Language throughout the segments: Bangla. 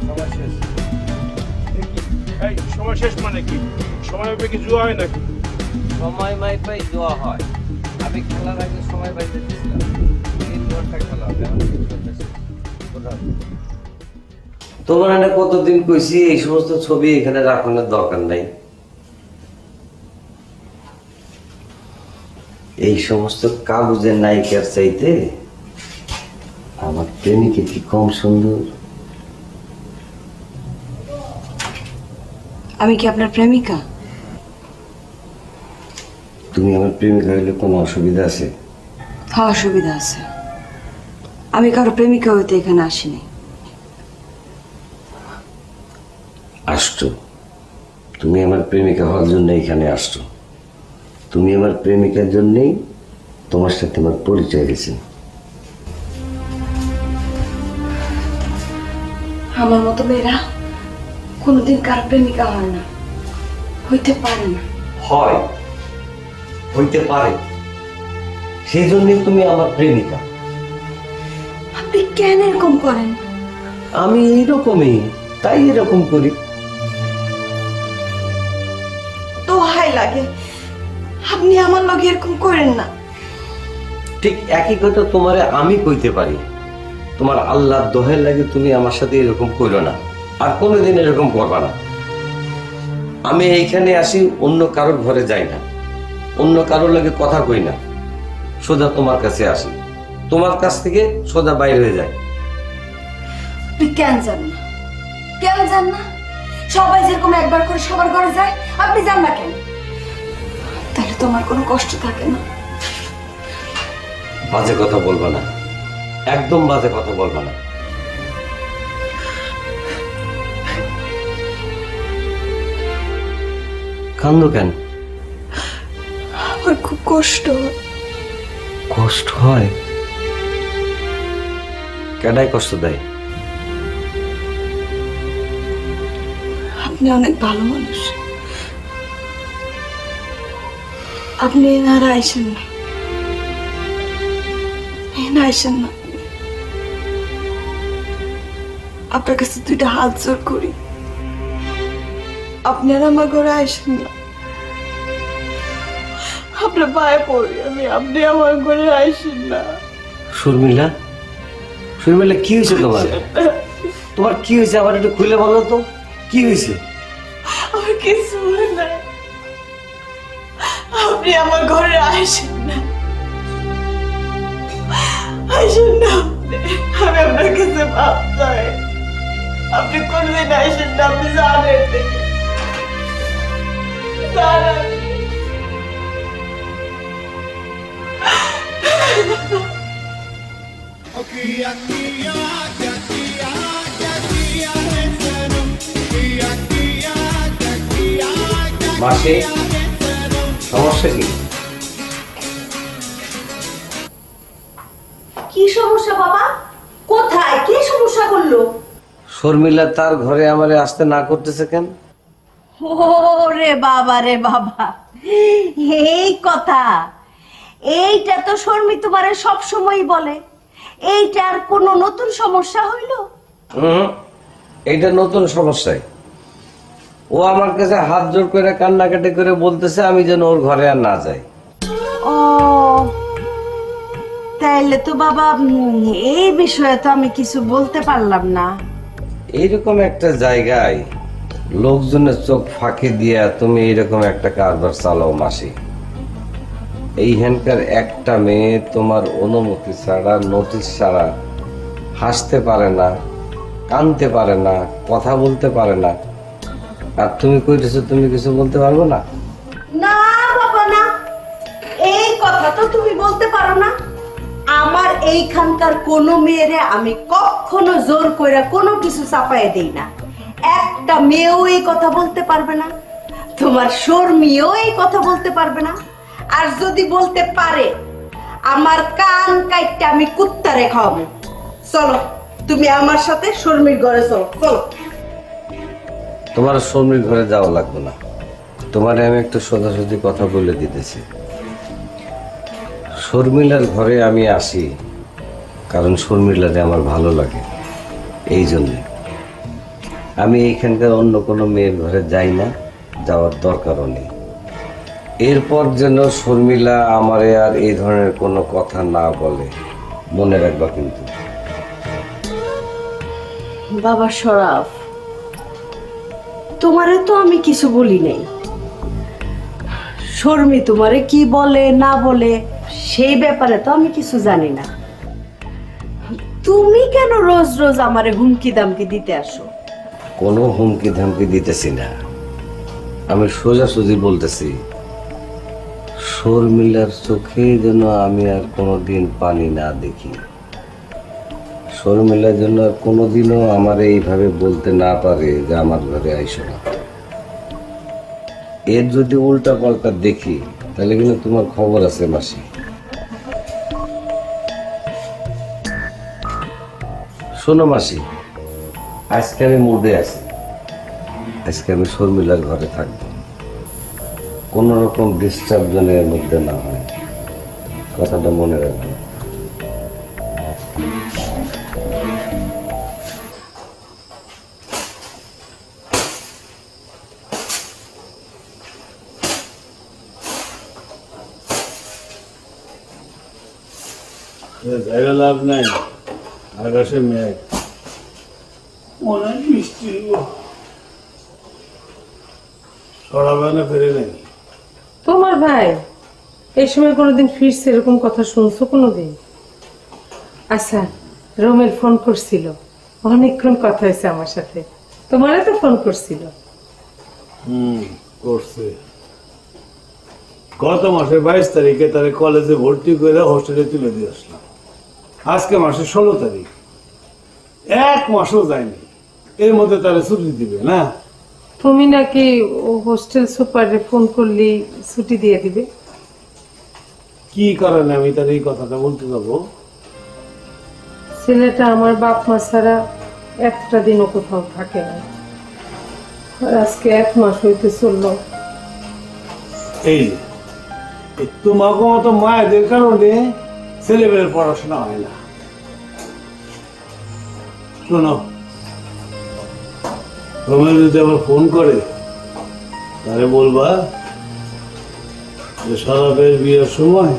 সময় শেষ। এই সময় শেষ মানে কি? সময় হবে কি জুয়া হয় নাকি? সময় মাইপাই জোয়া হয়। আমি খেলার আগে সময় বাইরে দিয়েছিলাম 3 ঘন্টা খেলা হবে, এখন 3 ঘন্টা শেষ। তোমার এনে কতদিন কইছি এই সমস্ত ছবি এখানে রাখানোর দরকার নাই। এই সমস্ত কাগজের নায়িকার চাইতে আমার প্রেমিকা কি কম সুন্দর? আমি কি আপনার প্রেমিকা? তুমি আমার প্রেমিকা হইলে কোনো অসুবিধা আছে? হ্যাঁ, অসুবিধা আছে। আমি কারো প্রেমিকা হইতে এখানে আসিনি। আসছো, তুমি আমার প্রেমিকা হওয়ার জন্য এখানে আসছো। তুমি আমার প্রেমিকার জন্যই তোমার সাথে আমার পরিচয় হয়েছে। আমার মতো মেয়েরা কোনোদিন কারো প্রেমিকা হয় না, হইতে পারে না। হয়, হইতে পারে, সেই জন্যই তুমি আমার প্রেমিকা। আপনি কেন এরকম করেন? আমি এইরকমই, তাই এরকম করি। দোহাই লাগে, আপনি আমার লগে এরকম করেন না। ঠিক একই কথা তোমারে আমি কইতে পারি। তোমার আল্লাহর দোহাই লাগে তুমি আমার সাথে এরকম করো না, আর কোনোদিন এরকম করবা না। আমি এইখানে আসি, অন্য কারোর ঘরে যাই না, অন্য কারোর লাগে কথা কই না, সোজা তোমার কাছে আসি, তোমার কাছ থেকে সোজা বাইরে হয়ে যায়। আপনি কেন যান না? কেন যান না? সবাই যেরকম একবার করে সবার ঘরে যায়, আপনি যান না কেন? তাহলে তোমার কোনো কষ্ট থাকে না। বাজে কথা বলবা না, একদম বাজে কথা বলবা না। কান্দো কেন? আমার খুব কষ্ট হয়। কষ্ট হয়? কেডাই কষ্ট দেয়? আপনি অনেক ভালো মানুষ, আপনি এনারা আইসেন না, এনা আইসেন না। আপনার কাছে 2টা হাত জোর করি, আপনি আর আমার ঘরে আইসেন না। আপনার পায়ে পড়ি আমি, আপনি আমার ঘরে আইসেন না। শর্মিলা, শর্মিলা কি হয়েছে তোমার? তোমার কি হয়েছে আবার একটু খুলে বলো তো, কি হয়েছে? আমার কিছু হয় না, আপনি আমার ঘরে আইসেন না, আইসেন না আপনি। আমি আপনার কাছে মাপ চাই, আপনি কোনদিন আইসেন না, আপনি জানেন জানেন। মাসে সমস্যা কি? কি সমস্যা বাবা? কোথায় কি সমস্যা করলো? শর্মিলা তার ঘরে আমারে আসতে না করতেছে কেন? ওরে বাবা রে বাবা, এই কথা, এইটা তো শর্মি তোমারে সব সময় বলে। এইটার কোনো নতুন সমস্যা হইল? এইটা নতুন সমস্যায়। ও আমার কাছে হাত জোর করে কান্নাকাটি করে বলতেছে আমি যেন ওর ঘরে আর না যাই। ও তাইলে তো বাবা এই বিষয়ে তো আমি কিছু বলতে পারলাম না। এইরকম একটা জায়গায় লোকজনের চোখ ফাঁকি দিয়া তুমি এইরকম একটা কারবার চালাও মাসি। এইখানকার একটা মেয়ে তোমার অনুমতি ছাড়া, নোটিশ ছাড়া হাসতে পারে না, কাঁদতে পারে না, কথা বলতে পারে না, আর তুমি কইতেছো তুমি কিছু বলতে পারবো না? না বাবা না, এই কথা তো তুমি বলতে পারো না। আমার এইখানকার কোনো মেয়েরে আমি কখনো জোর কইরা কোনো কিছু চাপায় দেই না। একটা মেয়েও এই কথা বলতে পারবে না, তোমার শর্মিও এই কথা বলতে পারবে না। আর যদি বলতে পারে, আমার কান কাইটটা আমি কুত্তারে খাওয়াবো। চলো তুমি আমার সাথে শর্মির ঘরে চলো, চলো। তোমার শর্মির ঘরে যাওয়া লাগবে না, তোমারে আমি একটু সোজাসুজি কথা বলে দিতেছি। শর্মিলার ঘরে আমি আসি কারণ শর্মিলারে আমার ভালো লাগে, এই জন্যে। আমি এইখানকার অন্য কোনো মেয়ের ঘরে যাই না, যাওয়ার দরকারও নেই। এরপর যেন শর্মিলা আমারে আর এই ধরনের কোনো কথা না বলে, মনে রাখবা কিন্তু। বাবা শরাফ, তোমারে তো আমি কিছু বলি নাই। শর্মি তোমারে কি বলে না বলে সেই ব্যাপারে তো আমি কিছু জানি না। তুমি কেন রোজ রোজ আমারে হুমকি দামকি দিতে আসো? কোনো হুমকি ধামকি দিতেছি না, আমি সোজাসুজি বলতেছি, শর্মিলার চোখে যেন আমি আর কোনোদিন পানি না দেখি। শর্মিলার জন্য আর কোনোদিনও আমার এইভাবে বলতে না পারে যে আমার ঘরে আইসো না। এর যদি উল্টা পাল্টা দেখি তাহলে কিন্তু তোমার খবর আছে মাসি। শোনো মাসি, আজকে আমি মুডে আছি, আজকে আমি শর্মিলার ঘরে থাকবো, কোন রকম ডিস্টার্ব যেন এর মধ্যে না হয়, কথাটা মনে রাখবে। জায়গা লাভ নাই, আকাশে মেঘ, অনেক মিষ্টি ছড়াবে না, ফেরে নাই। তোমার ভাই এই সময় কোনোদিন ফিরছে এরকম কথা শুনছো কোনোদিন? আচ্ছা, রোমেল ফোন করছিল, অনেকক্ষণ কথা হয়েছে আমার সাথে। তোমারে তো ফোন করছিল। করছে গত মাসের 22 তারিখে তার কলেজে ভর্তি করে হোস্টেলে তুলে দিয়ে আসলাম। আজকে মাসের 16 তারিখ, এক মাসও যায়নি, এর মধ্যে তারা ছুটি দিবে না। তুমি নাকি হোস্টেল সুপারে ফোন করলি ছুটি দিয়ে দিবে? কি কারণে আমি তার এই কথাটা বলতে যাবো? ছেলেটা আমার বাপ মা ছাড়া একটা দিনও কোথাও থাকে না, আর আজকে 1 মাস হইতে চললো। এই তোমাকে মতো মায়েদের কারণে ছেলেমেয়ের পড়াশোনা হয় না। শোনো, রোমেল যদি আবার ফোন করে তাহলে বলবা যে শরাফের বিয়ের সময়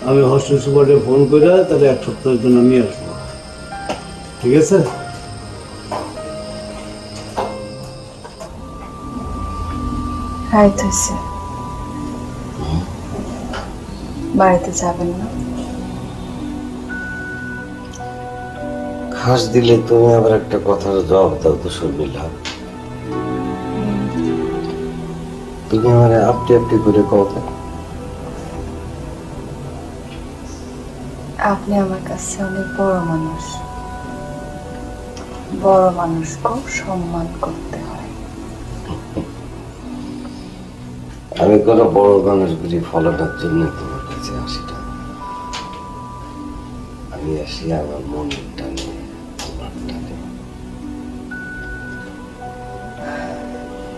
আমি হোস্টেল সুপারে ফোন করে তাহলে 1 সপ্তাহের জন্য নিয়ে আসবো, ঠিক আছে? বাড়িতে যাবেন না? খাস দিলে তুমি আবার একটা কথার জবাব দাও তো শর্মিলা। তুমি আমার আপনি আপনি করে কথা। আপনি আমার কাছে অনেক বড় মানুষ, বড় মানুষকেও সম্মান করতে হয়। আমি কোনো বড় মানুষগুলি ফলানোর জন্য তোমার কাছে আসি না, আমি আসি আমার মনের টানে, তোমার টানে।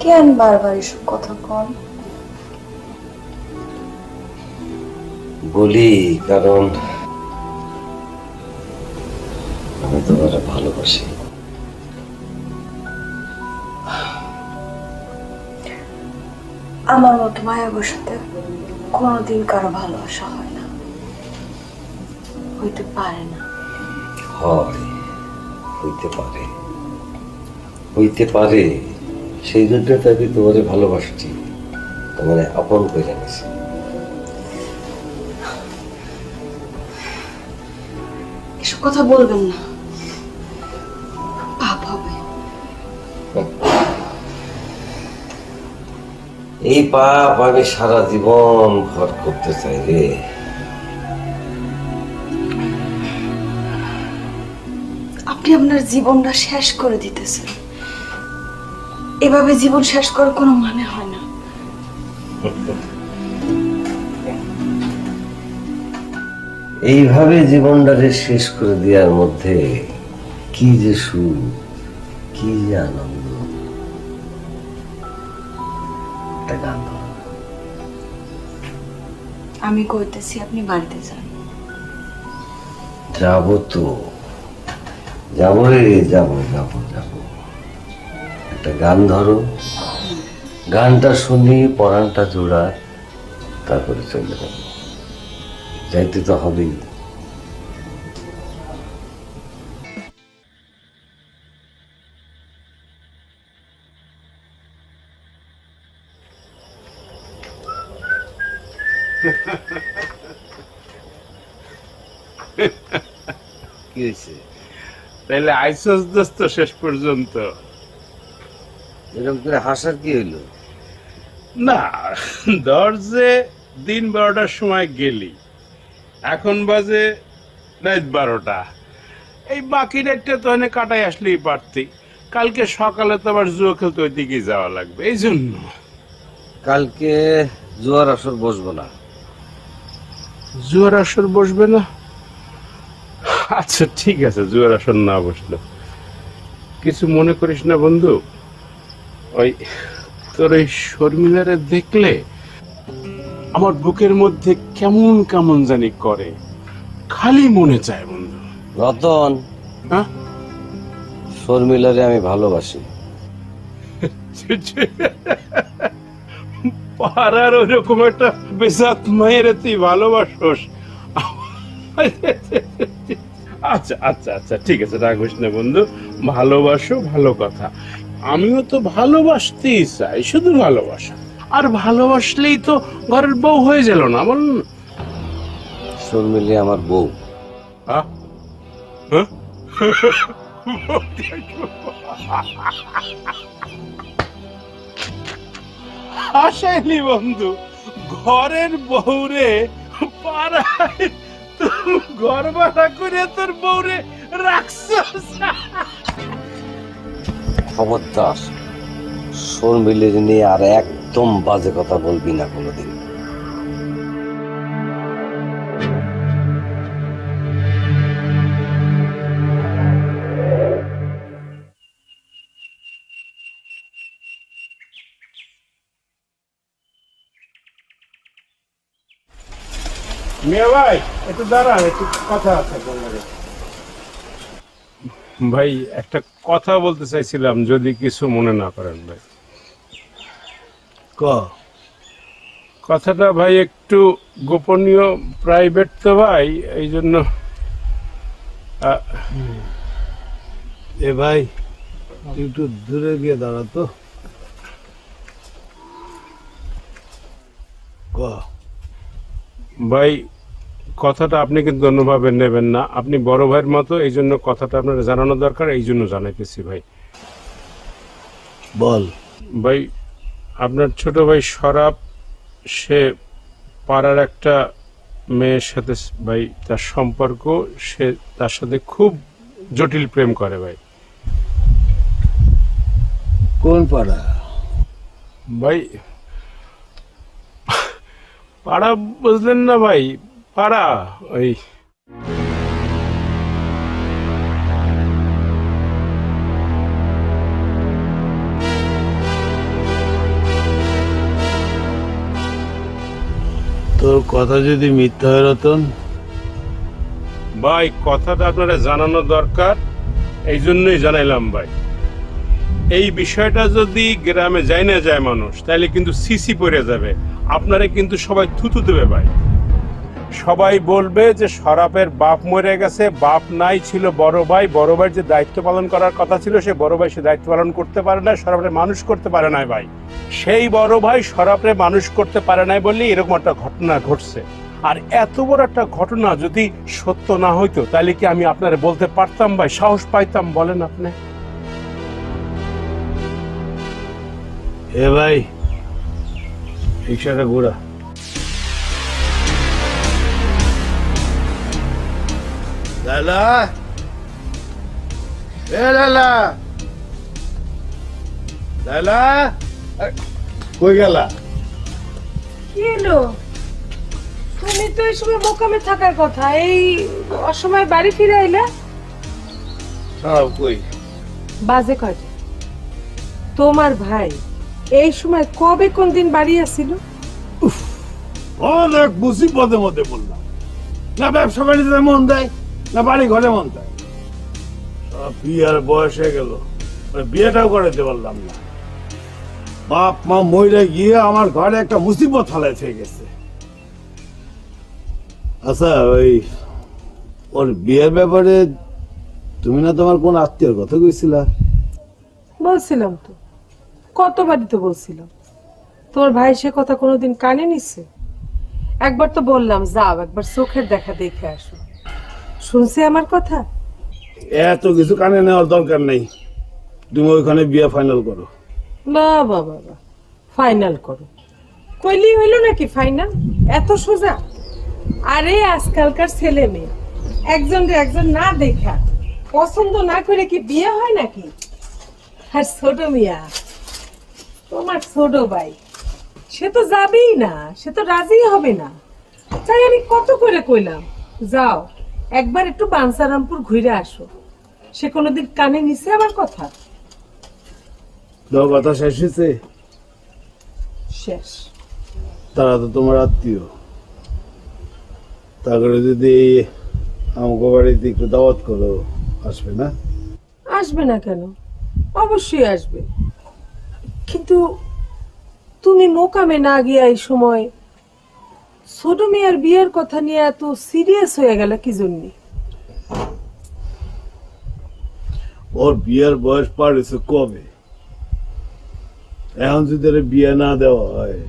কেন বারবার এসব কথা কন? বলি কারণ আমি তোমার ভালোবাসি। আমার মতো মায়ার সাথে কোনোদিন কারো ভালোবাসা হয় না, হইতে পারে না। হয়, হইতে পারে, হইতে পারে, সেই জন্য তো আমি তোমার ভালোবাসছি, তোমার আপন করে গেছি। এসব কথা বলবেন না, পাপ হবে। এই পাপ আমি সারা জীবন ভর করতে চাই রে। আপনি আপনার জীবনটা শেষ করে দিতেছেন, এভাবে জীবন শেষ করার কোনো মানে হয় না। এইভাবে জীবনটাকে শেষ করে দেওয়ার মধ্যে কি যে সুখ, কি যে আনন্দ। একটা গান ধরো। আমি কইতেছি আপনি বাড়িতে যান। যাবো তো, যাবো রে, যাবো যাবো যাবো। একটা গান ধরো, গানটা শুনি পরাণটা জোড়া, তারপরে চলে যাবো। যাইতে তো হবেই। কি হয়েছে? তাইলে আইসস দোস্ত শেষ পর্যন্ত? এরকম করে হাসার কি হইলো? না, দরজে দিন 12টার সময় গেলি, এখন বাজে রাত 12টা। এই বাকি রাতটা তো এনে কাটাই আসলেই পারতি। কালকে সকালে তো আবার জুয়ো খেলতে ওই দিকে যাওয়া লাগবে, এই জন্য। কালকে জোয়ার আসর বসবো না। জুয়ার আসর বসবে না? আচ্ছা ঠিক আছে, জুয়ার আসর না বসলো কিছু মনে করিস না বন্ধু। ওই তোর এই শর্মিলারে দেখলে আমার বুকের মধ্যে কেমন কেমন জানি করে, খালি মনে চায় বন্ধু। রতন, হ্যাঁ, শর্মিলারে আমি ভালোবাসি। পাড়ার ওরকম একটা বেসাত মায়ের তুই ভালোবাসোস? আচ্ছা আচ্ছা আচ্ছা ঠিক আছে, রাগিস না বন্ধু, ভালোবাসো, ভালো কথা। আমিও তো ভালোবাসতেই চাই, শুধু ভালোবাসা। আর ভালোবাসলেই তো ঘরের বউ হয়ে গেল না, বল না? শর্মিলি আমার বউ। আহ? হ্যাঁ? হাসাইলি বন্ধু, ঘরের বউরে পাড়ায় ঘর ভাড়া করে তোর বউরে রাখছস? খবরদার, শর্মিলির নিয়ে আর একদম বাজে কথা বলবি না কোনোদিন। মিয়া ভাই একটু দাঁড়ান, একটু কথা আছে আপনার। ভাই একটা কথা বলতে চাইছিলাম, যদি কিছু মনে না করেন ভাই। ক কথাটা ভাই একটু গোপনীয়, প্রাইভেট তো ভাই, এই জন্য। এ ভাই তুই একটু দূরে গিয়ে দাঁড়াতো। ক ভাই কথাটা আপনি কিন্তু অন্যভাবে নেবেন না, আপনি বড় ভাইয়ের মতো, এই জন্য কথাটা আপনার জানানো দরকার, এই জন্য জানাইতেছি ভাই। বল। ভাই আপনার ছোট ভাই শরাব, সে পাড়ার একটা মেয়ের সাথে ভাই তার সম্পর্ক, সে তার সাথে খুব জটিল প্রেম করে ভাই। কোন পাড়া? ভাই পাড়া বুঝলেন না ভাই, পাড়া ওই তোর কথা যদি মিথ্যা হয় রতন, ভাই কথাটা আপনারা জানানো দরকার, এই জন্যই জানাইলাম ভাই। এই বিষয়টা যদি গ্রামে যাই না যায় মানুষ, তাহলে কিন্তু সিসি পড়ে যাবে, আপনারা কিন্তু সবাই থুতু দেবে ভাই। সবাই বলবে যে শরাবের বাপ মরে গেছে, বাপ নাই, ছিল বড় ভাই, বড় ভাইয়ের যে দায়িত্ব পালন করার কথা ছিল সে বড় ভাই সে দায়িত্ব পালন করতে পারে না, শরাবের মানুষ করতে পারে নাই ভাই। সেই বড় ভাই শরাবের মানুষ করতে পারে নাই বললে এরকম একটা ঘটনা ঘটছে। আর এত বড় একটা ঘটনা যদি সত্য না হইতো, তাহলে কি আমি আপনারে বলতে পারতাম ভাই? সাহস পাইতাম? বলেন আপনি। এ ভাই রিক্সাটা ঘোরা। লালা, এ লালা, লালা, কই গেলা? কি এলো? তুমি তো এই সময় মোকামে থাকার কথা, এই অসময় বাড়ি ফিরে আইলা? সব কই? বাজে কয়টা? তোমার ভাই এই সময় কবে কোন দিন বাড়ি আসছিল? অনেক মুসিবতের মধ্যে বললাম, না ব্যবসা বাণিজ্যে মন দেয়, না বাড়ি ঘরে মন দেয়। সব বিয়ার বয়স হয়ে গেল, ওই বিয়েটাও করাতে পারলাম না। বাপ মা মরে গিয়ে আমার ঘরে একটা মুসিবত ফালাই থেকে গেছে। আচ্ছা, ওই ওর বিয়ের ব্যাপারে তুমি না তোমার কোন আত্মীয়র কথা কইছিলা? বলছিলাম তো, কতবারই তো বলছিলাম। তোমার ভাই সে কথা কোনোদিন কানে নিচ্ছে? একবার তো বললাম যাও, একবার চোখের দেখা দেখে আসো। শুনছে আমার কথা? এত কিছু কানে নেওয়ার দরকার নেই, তুমি ওইখানে বিয়ে ফাইনাল করো। না বাবা, ফাইনাল করো কইলি হইল নাকি ফাইনাল? এত সোজা? আরে আজকালকার ছেলে মেয়ে একজন না দেখা পছন্দ না করে কি বিয়ে হয় নাকি? আর ছোট মিয়া, তোমার ছোট ভাই, সে তো যাবেই না, সে তো রাজি হবে না। তাই আমি কত করে কইলাম যাও একবার একটু বাঞ্ছারামপুর ঘুরে আসো। সে কোনোদিন কানে নিছে আমার কথা? তোর কথা শেষ হয়েছে? শেষ। তারা তো তোমার আত্মীয়, তারপরে যদি আমাকে বাড়িতে একটু দাওয়াত করো, আসবে না? আসবে না কেন? অবশ্যই আসবে। কিন্তু তুমি মোকামে না গিয়ে এই সময় ছোট মেয়ের বিয়ের কথা নিয়ে এত সিরিয়াস হয়ে গেল কি জন্য? ওর বিয়ের বয়স পার হয়েছে কবে? এখন যদি ওর বিয়ে না দেওয়া হয়,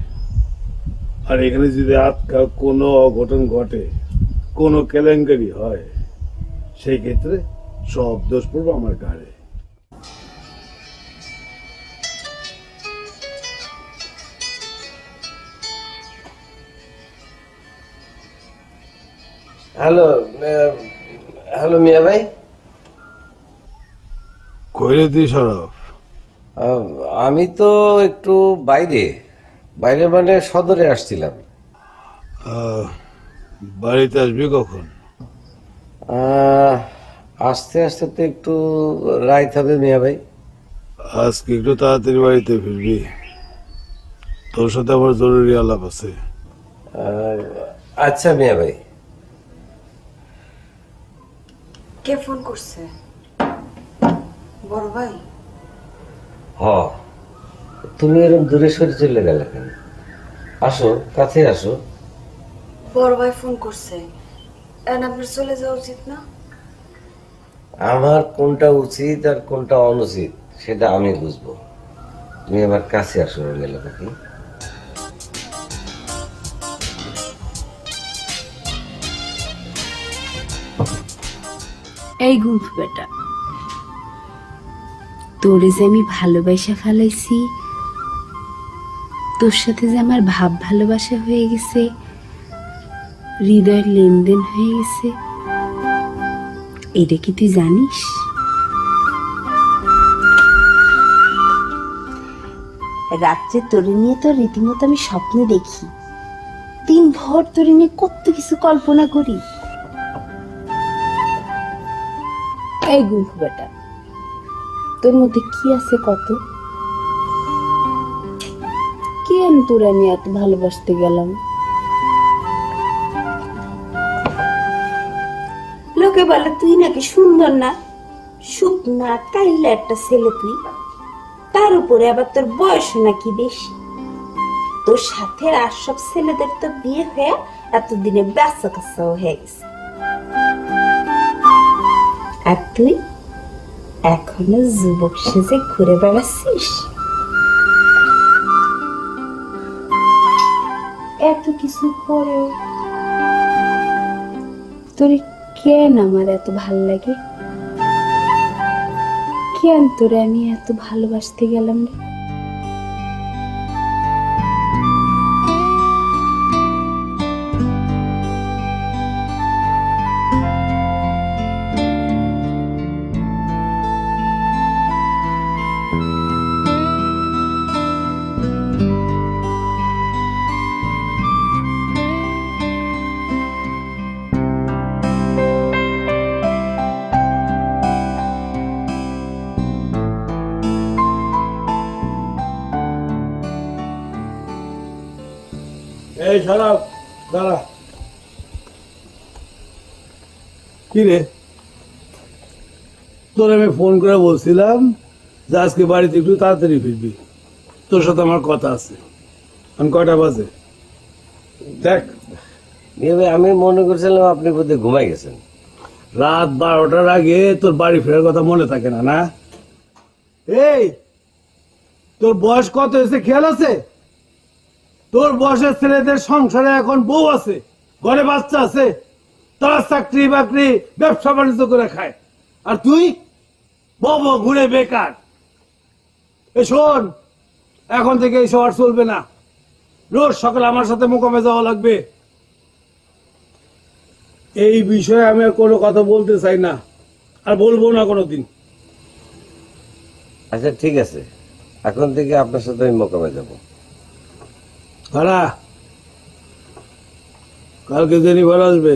আর এখানে যদি আটকা কোনো অঘটন ঘটে, কোনো কেলেঙ্কারি হয়, সেই ক্ষেত্রে সব দোষ পড়বে আমার ঘাড়ে। হ্যালো হ্যালো মিয়া ভাই। কইলে তুই সরব? আমি তো একটু বাইরে বাইরে মানে সদরে আসছিলাম। বাড়িতে আসবি কখন? আস্তে আস্তে তো একটু রাইত হবে মিয়া ভাই। আজকে একটু তাড়াতাড়ি বাড়িতে ফিরবি, তোর সাথে আমার জরুরি আলাপ আছে। আচ্ছা মিয়া ভাই। কে ফোন করছে? বড় ভাই? হ, তুমি এরকম দূরে সরে চলে গেলে কেন? আসো, কাছে আসো। বড় ভাই ফোন করছে, এখন আপনার চলে যাওয়া উচিত না? আমার কোনটা উচিত আর কোনটা অনুচিত সেটা আমি বুঝবো। তুমি আমার কাছে আসো গেলে নাকি? এই গুফ বেটা, তোরে যে আমি ভালোবাসা ফেলাইছি, তোর সাথে যে আমার ভাব ভালোবাসা হয়ে গেছে, হৃদয়ের লেনদেন হয়ে গেছে, এটা কি তুই জানিস? রাত্রে তোরে নিয়ে তো রীতিমতো আমি স্বপ্ন দেখি, দিন ভর তোরে নিয়ে কত কিছু কল্পনা করি। এই গুফ বেটা, তোর মধ্যে কি আছে কত? কেন তোর আমি এত ভালোবাসতে গেলাম? লোকে বলে তুই নাকি সুন্দর না, শুকনা কাইল্লা একটা ছেলে তুই, তার উপরে আবার তোর বয়স নাকি বেশি। তোর সাথে আর সব ছেলেদের তো বিয়ে হয়ে এতদিনে বাচ্চা কাচ্চাও হয়ে গেছে, আর তুই এখনো যুবক সেজে ঘুরে বেড়াচ্ছিস। এত কিছু পরেও তোর কেন আমার এত ভাল লাগে? কেন তোরে আমি এত ভালোবাসতে গেলাম রে? এই সারাপ, দাঁড়া। কি রে, তোর আমি ফোন করে বলছিলাম যে আজকে বাড়িতে একটু তাড়াতাড়ি ফিরবি, তোর সাথে আমার কথা আছে। আমি কয়টা বাজে দেখ, মিয়া ভাই, আমি মনে করছিলাম আপনি বোধহয় ঘুমাই গেছেন। রাত 12টার আগে তোর বাড়ি ফেরার কথা মনে থাকে না? না, এই তোর বয়স কত হয়েছে খেয়াল আছে? তোর বয়সের ছেলেদের সংসারে এখন বউ আছে, ঘরে বাচ্চা আছে, তারা চাকরি বাকরি ব্যবসা বাণিজ্য করে খায়, আর তুই বউ ঘুরে বেকার। এ শোন, এখন থেকে এইসব আর চলবে না। রোজ সকালে আমার সাথে মোকামে যাওয়া লাগবে। এই বিষয়ে আমি আর কোনো কথা বলতে চাই না, আর বলবো না কোনোদিন। আচ্ছা ঠিক আছে, এখন থেকে আপনার সাথে আমি মোকামে যাব। খালা, কালকে জেনিফার আসবে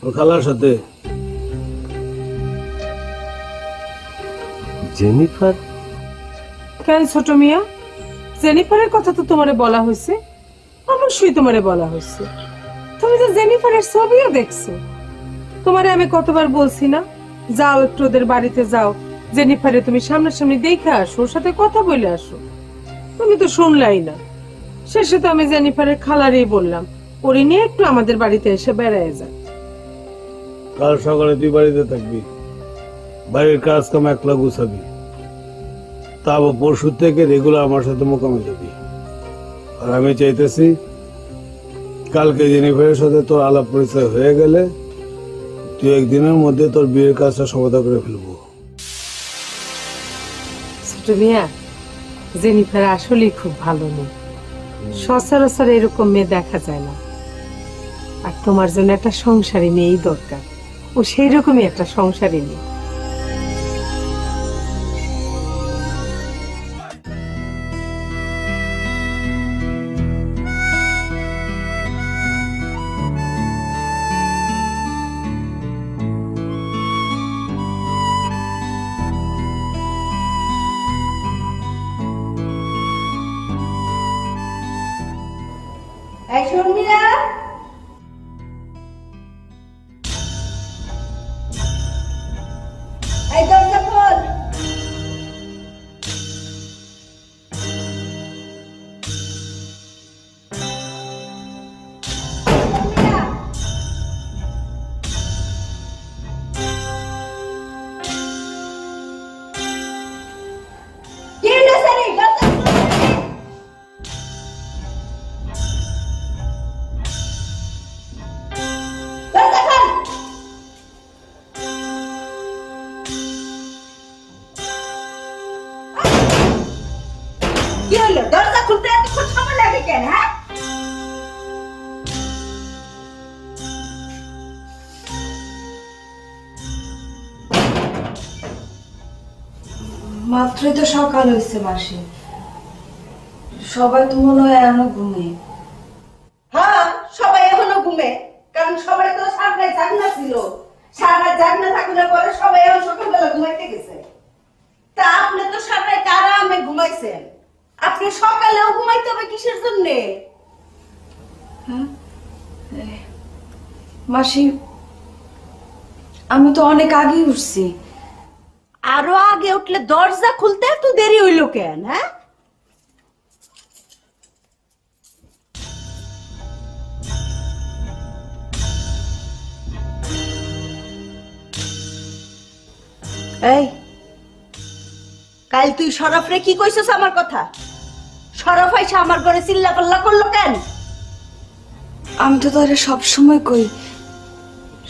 ওর খালার সাথে। জেনিফার? কেন ছোট মিয়া, জেনিফারের কথা তো তোমারে বলা হয়েছে, অবশ্যই তোমারে বলা হয়েছে। তুমি তো জেনিফারের ছবিও দেখছো। তোমারে আমি কতবার বলছি না, যাও একটু ওদের বাড়িতে যাও, জেনিফারে তুমি সামনাসামনি দেখে আসো, ওর সাথে কথা বলে আসো। তুমি তো শুনলাই না। শেষে তো আমি জেনিফারের খালারই বললাম ওরে নিয়ে একটু আমাদের বাড়িতে এসে বেড়ায় যা। কাল সকালে তুই বাড়িতে থাকবি, বাড়ির কাজ কাম একলা গুছাবি, তারপর পরশু থেকে রেগুলার আমার সাথে মোকামে যাবি। আর আমি চাইতেছি কালকে জেনিফারের সাথে তোর আলাপ পরিচয় হয়ে গেলে তুই একদিনের মধ্যে তোর বিয়ের কাজটা সমাধা করে ফেলবো। ছোট মিয়া, জেনিফার আসলেই খুব ভালো মেয়ে, সচরাচর এরকম মেয়ে দেখা যায় না। আর তোমার জন্য একটা সংসারী মেয়েই দরকার, ও সেই রকমই একটা সংসারী মেয়ে। এই শর্মিলা, এই দরজা খোল। শর্মিলা, কি হলো সারি? দরজা খোল। দরজা খোল। কি হলো? দরজা খুলতে এতক্ষণ সময় লাগে কেন? হ্যাঁ, মাত্রই তো সকাল হয়েছে মাসি, সবাই তো মনে হয় এখনো ঘুমে। হ্যাঁ, সবাই এখনো ঘুমে, কারণ সবাই তো সারা জাগনা ছিল। সারা জাগনা থাকলে পরে সবাই এখন সকালবেলা ঘুমাইতে গেছে। তা আপনি তো সারা আরামে ঘুমাইছেন, আপনি সকালেও ঘুমাইতে হবে কিসের জন্যে? মাসি, আমি তো অনেক আগেই উঠছি। আরো আগে উঠলে দরজা খুলতে এত দেরি হইল কেন? হ্যাঁ, এই কাল তুই শরফরে কি কইছস আমার কথা? শরফ আইসা আমার ঘরে চিল্লা পাল্লা করলো কেন? আমি তো তারে সবসময় কই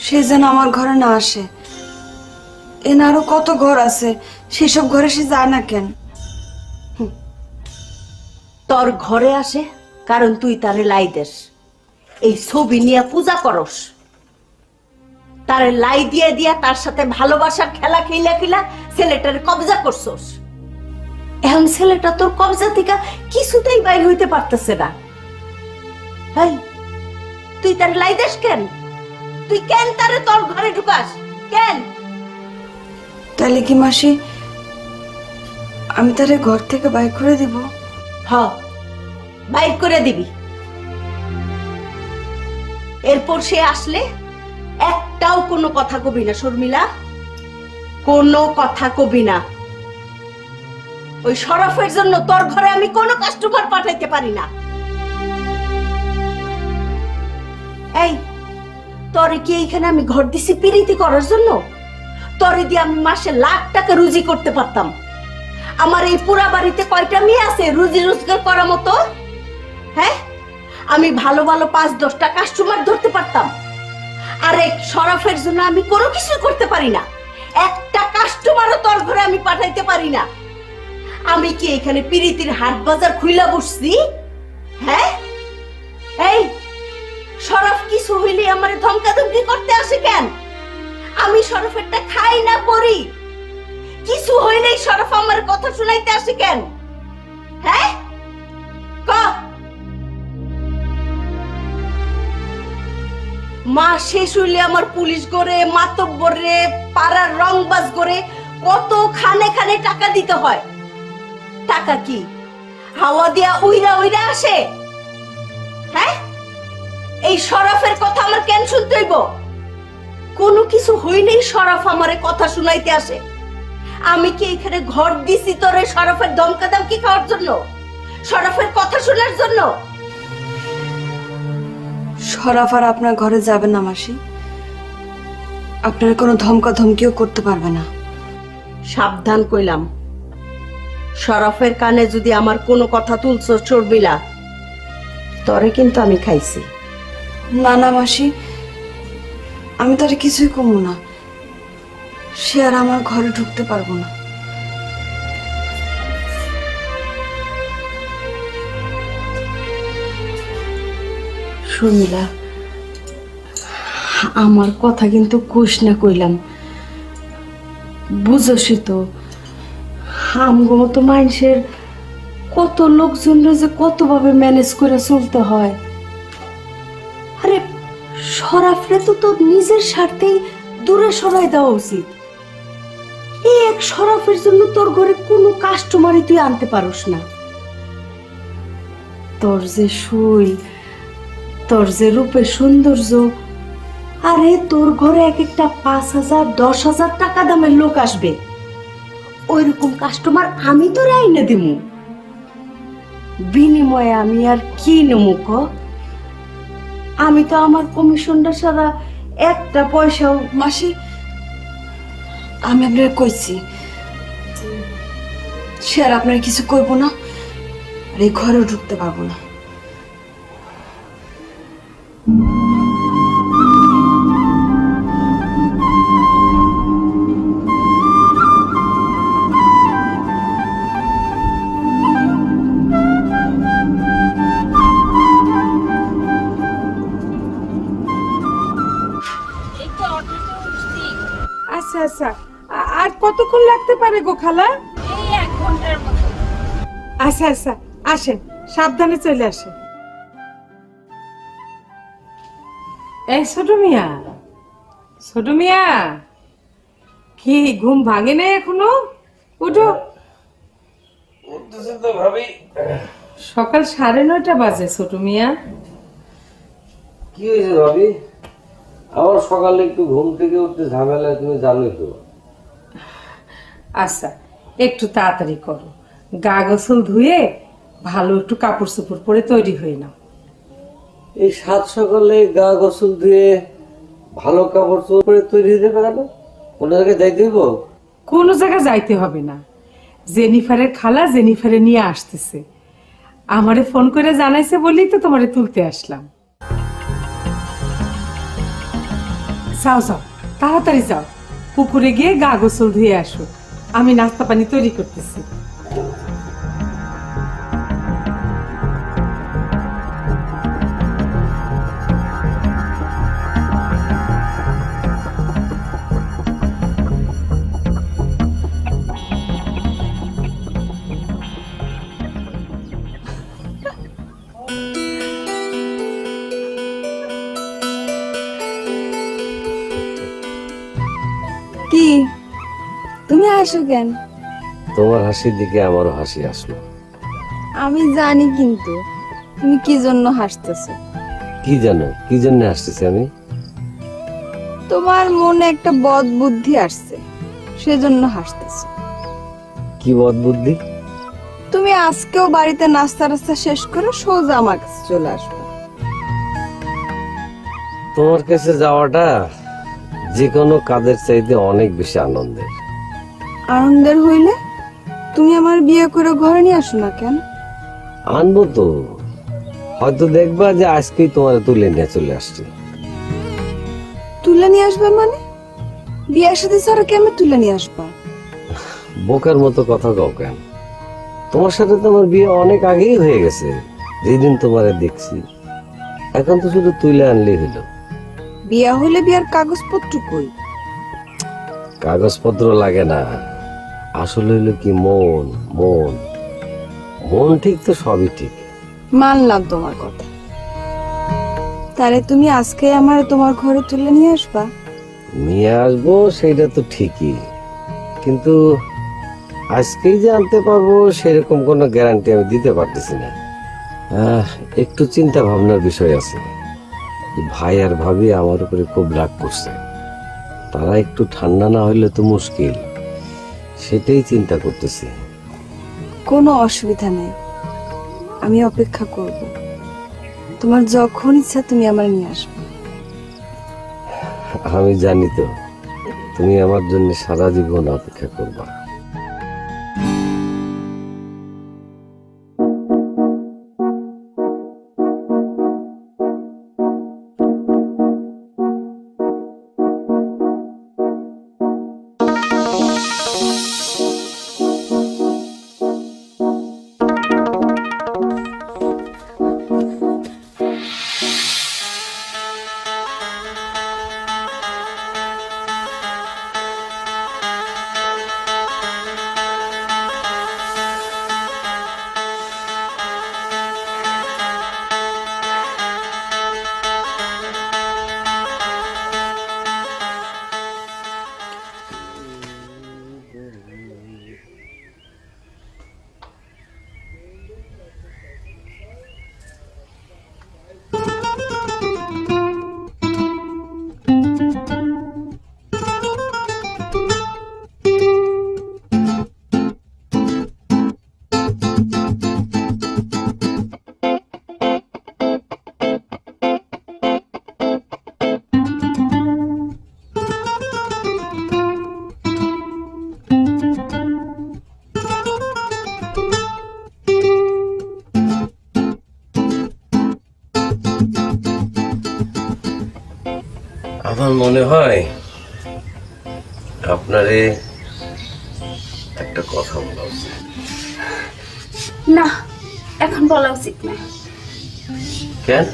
সে যেন আমার ঘরে না আসে। এন আরো কত ঘর আছে, সেসব ঘরে সে যায় না কেন? তোর ঘরে আসে কারণ তুই তারে লাই দেস, এই ছবি নিয়ে পূজা করস, তারে লাই দিয়ে দিয়া তার সাথে ভালোবাসার খেলা খেলা খেলা ছেলেটার কবজা করছস। এখন ছেলেটা তোর কবজা থেকে কিছুতেই বাইর হইতে পারতেছে না। হাই, তুই তার লাই দেস কেন? তুই কেন তারে তোর ঘরে ঢুকাস কেন? তাহলে কি মাসি আমি তারে ঘর থেকে বাইর করে দিব? হ, বাইর করে দিবি। এরপর সে আসলে একটাও কোনো কথা কবি না শর্মিলা, কোনো কথা কবি না। ওই শরফের জন্য তোর ঘরে আমি কোনো কাস্টমার পাঠাইতে পারি না। এই তোরে কি এইখানে আমি ঘর দিছি পিরিতি করার জন্য? তোরে দিয়ে আমি মাসে লাখ টাকা রুজি করতে পারতাম। আমার এই পুরা বাড়িতে কয়টা মেয়ে আছে রুজি রোজগার করার মতো? হ্যাঁ, আমি ভালো ভালো 5-10টা কাস্টমার ধরতে পারতাম। আর এক শরফের জন্য আমি কোনো কিছু করতে পারি না। একটা কাস্টমারও তোর ঘরে আমি পাঠাইতে পারি না। আমি কি এখানে পিরিতির হাট বাজার খুইলা বসছি? হ্যাঁ, এই শরফ কিছু হইলে আমারে ধমকাধমকি করতে আসে কেন? আমি শরফেরটা খাই না পরি, কিছু হইলেই শরফ আমার কথা শুনাইতে আসে কেন? হ্যাঁ, ক মা শেষ হইলে আমার পুলিশ করে, মাতব্বরে, পাড়ার রংবাজ করে কত খানে খানে টাকা দিতে হয়। টাকা কি হাওয়া দিয়া উইরা উইরা আসে? হ্যাঁ, এই শরফের কথা আমার কেন শুনতে হইব? কোনো কিছু হইলেই শরফ আমারে কথা শুনাইতে আসে। আমি কি এখানে ঘর দিছি তোরে শরফের ধমকাধমকি খাওয়ার জন্য, শরফের কথা শোনার জন্য? শরফ আর আপনার ঘরে যাবেন না মাসি, আপনার কোনো ধমকা ধমকিও করতে পারবে না। সাবধান কইলাম, শরফের কানে যদি আমার কোনো কথা তুলছো চর্বিলা, তরে কিন্তু আমি খাইছি। না না মাসি, আমি তার কিছুই কমু না, সে আর আমার ঘরে ঢুকতে পারবো না। শর্মিলা, আমার কথা কিন্তু কোষ না কইলাম, বুঝোসই তো আমগো মতো মানুষের কত লোকজন যে কতভাবে ম্যানেজ করে চলতে হয়। আরে শরাফরে তো তোর নিজের স্বার্থেই দূরে সরাই দেওয়া উচিত। এই এক শরাফের জন্য তোর ঘরে কোনো কাস্টমারই তুই আনতে পারোস না। তোর যে শুই, তোর যে রূপের সৌন্দর্য, আরে তোর ঘরে এক একটা 5,000, 10,000 টাকা দামের লোক আসবে। ওইরকম কাস্টমার আমি তোর আইনে দিমু, বিনিময়ে আমি আর কি নেবো ক? আমি তো আমার কমিশনটা ছাড়া একটা পয়সাও। মাসি, আমি আপনার কইছি সে আর আপনার কিছু করবো না, আর এই ঘরেও ঢুকতে পারবো না। আচ্ছা আচ্ছা, আর কতক্ষণ লাগতে পারে গো খালা? এই 1 ঘন্টার মতো। আচ্ছা আচ্ছা, আসেন, সাবধানে চলে আসেন। এই ছোট মিয়া, ছোট মিয়া, কি ঘুম ভাঙে নাই এখনো? উঠো। সকাল 9:30 বাজে ছোট মিয়া। কি হয়েছে ভাবি? আমার সকালে একটু ঘুম থেকে উঠতে ঝামেলা, তুমি জানোই তো। আচ্ছা, একটু তাড়াতাড়ি করো, গা গোসল ধুয়ে ভালো একটু কাপড় চোপড় পরে তৈরি হয়ে নাও। এই 7 সকালে গা গোসল ধুয়ে ভালো কাপড় চোপড় পরে তৈরি হতে পারো? কোন জায়গায় যাইতে হইব? কোনো জায়গায় যাইতে হবে না, জেনিফারের খালা জেনিফারে নিয়ে আসতেছে, আমারে ফোন করে জানাইছে বলেই তো তোমারে তুলতে আসলাম। যাও যাও, তাড়াতাড়ি যাও, পুকুরে গিয়ে গা গোসল ধুয়ে আসো, আমি নাস্তা পানি তৈরি করতেছি। কি তুমি হাসো কেন? তোমার হাসির দিকে আমারও হাসি আসলো। আমি জানি, কিন্তু তুমি কি জন্য হাসতেছো? কি জানো কি জন্য আসতেছি আমি? তোমার মনে একটা বদ বুদ্ধি আসছে, সেজন্য হাসতেছো। কি বদ বুদ্ধি? আজকেও বাড়িতে নাস্তা রাস্তা শেষ করে সোজা আমার কাছে চলে আসবে। তোমার কাছে যাওয়াটা যে কোনো কাজের চাইতে অনেক বেশি আনন্দের। আনন্দের হইলে তুমি আমার বিয়ে করে ঘরে নিয়ে আসো না কেন? আনবো তো, হয়তো দেখবা যে আজকেই তোমার তুলে নিয়ে চলে আসছে। তুলে নিয়ে আসবে মানে? বিয়ের সাথে ছাড়া কেমন তুলে নিয়ে আসবা? বোকার মতো কথা কও কেন? তোমার সাথে তো আমার বিয়ে অনেক আগেই হয়ে গেছে, যেদিন তোমারে দেখছি। এখন তো শুধু তুলে আনলেই হলো। বিয়ে হলে বিয়ার কাগজপত্র কই? কাগজপত্র লাগে না, আসলে হইলো কি মন। মন মন ঠিক তো সবই ঠিক। মানলাম তোমার কথা, তাহলে তুমি আজকে আমার তোমার ঘরে তুলে নিয়ে আসবা? নিয়ে আসবো সেটা তো ঠিকই, কিন্তু আজকেই যে আনতে পারবো সেরকম কোনো গ্যারান্টি আমি দিতে পারতেছি না। একটু চিন্তা ভাবনার বিষয় আছে। ভাই আর ভাবি আমার উপরে খুব রাগ করছে, তারা একটু ঠান্ডা না হইলে তো মুশকিল, সেটাই চিন্তা করতেছি। কোনো অসুবিধা নেই, আমি অপেক্ষা করব। তোমার যখন ইচ্ছা তুমি আমার নিয়ে আসবে। আমি জানি তো তুমি আমার জন্য সারা জীবন অপেক্ষা করবা। আমার মনে হয় আপনারে একটা কথা বলা উচিত। না, এখন বলা উচিত না। কেন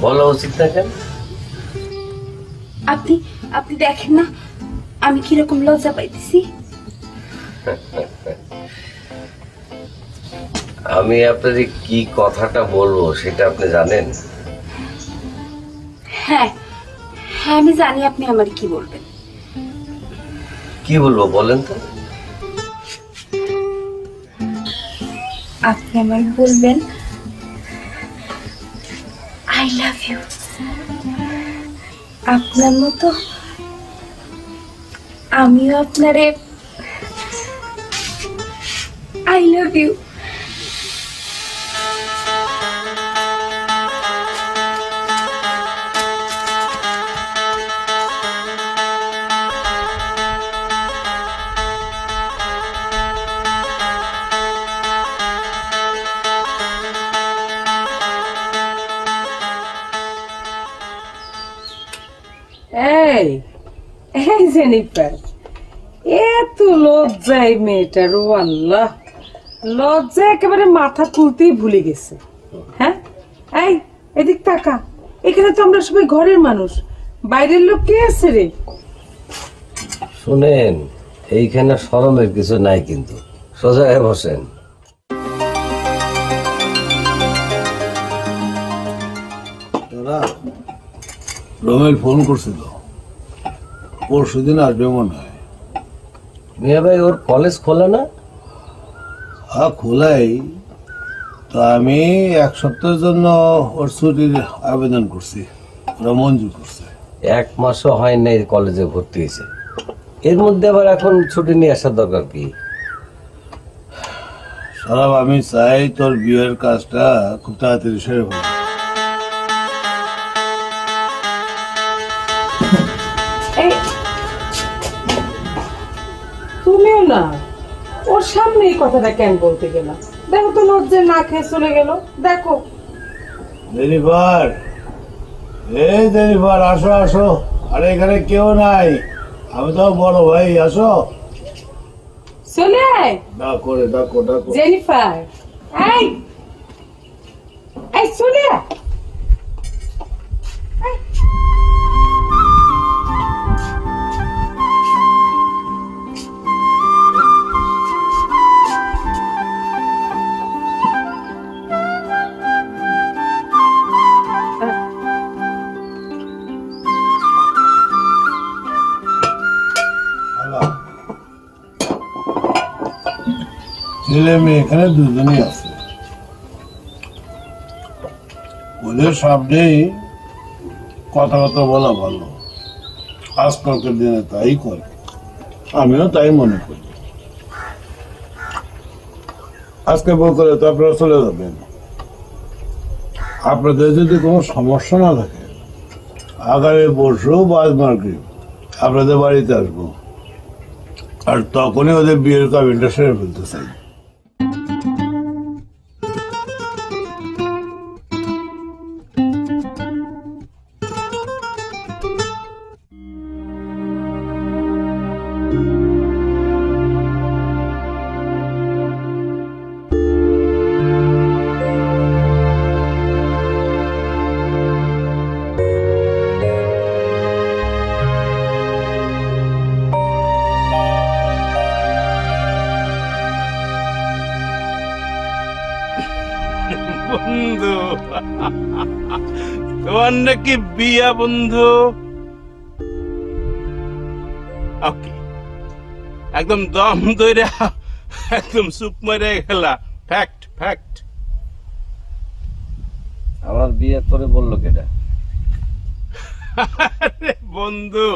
বলা উচিত না কেন? আপনি আপনি দেখেন না আমি কিরকম লজ্জা পাইতেছি। আমি আপনাদের কি কথাটা বলবো সেটা আপনি জানেন? হ্যাঁ হ্যাঁ, আমি জানি আপনি আমার কি বলবেন। কি বলবো বলেন তো? আপনি আমার বলবেন আই লাভ ইউ। আপনার মতো আমিও আপনারে আই লাভ ইউ। এই এই জেনিফার, এত লজ্জাই মেয়েটার, ও আল্লাহ, লজ্জা একেবারে মাথা তুলতেই ভুলে গেছে। হ্যাঁ, এই এদিক তাকা, এখানে তো আমরা সবাই ঘরের মানুষ, বাইরের লোক কে আছে রে? শুনেন, এইখানে শরমের কিছু নাই, কিন্তু সোজা হয়ে বসেন। রমেল ফোন করছিল, পরশু দিন আসবে মনে হয়। মিয়া ভাই, ওর কলেজ খোলা না? হ্যাঁ খোলাই, তো আমি এক সপ্তাহের জন্য ওর ছুটির আবেদন করছি, ওরা মঞ্জুর করছে। 1 মাসও হয় নাই কলেজে ভর্তি হয়েছে, এর মধ্যে আবার এখন ছুটি নিয়ে আসার দরকার কি? সালাম, আমি চাই তোর বিয়ের কাজটা খুব তাড়াতাড়ি সেরে ফেল। এই তুমিও না ওর সামনে এই কথাটা কেন বলতে গেলাম? দেখো তো লজ্জে না খেয়ে চলে গেল। দেখো জেনিফার, এই জেনিফার, আসো আসো। আরে এখানে কেউ নাই, আমি তো বড় ভাই, আসো। চলে আয় ডাকো রে, ডাকো ডাকো। জেনিফার। এই এই চলে আয়। ছেলে মেয়ে এখানে দুজনই আছে, ওদের সামনেই কথা কথা বলা ভালো। আজকালকার দিনে তাই করে, আমিও তাই মনে করি। আজকে বউ করে তো আপনারা চলে যাবেন। আপনাদের যদি কোনো সমস্যা না থাকে, আগামী পরশু বাদ মার্কেট আপনাদের বাড়িতে আসবো, আর তখনই ওদের বিয়ের কাবিনটা সেরে ফেলতে চাই। বন্ধু, তোমার নাকি বিয়া বন্ধু? ওকে, একদম দম ধরে একদম চুপ মেরে গেলা। Fact fact. আমার বিয়ে করে বললো কেটা? আরে বন্ধু,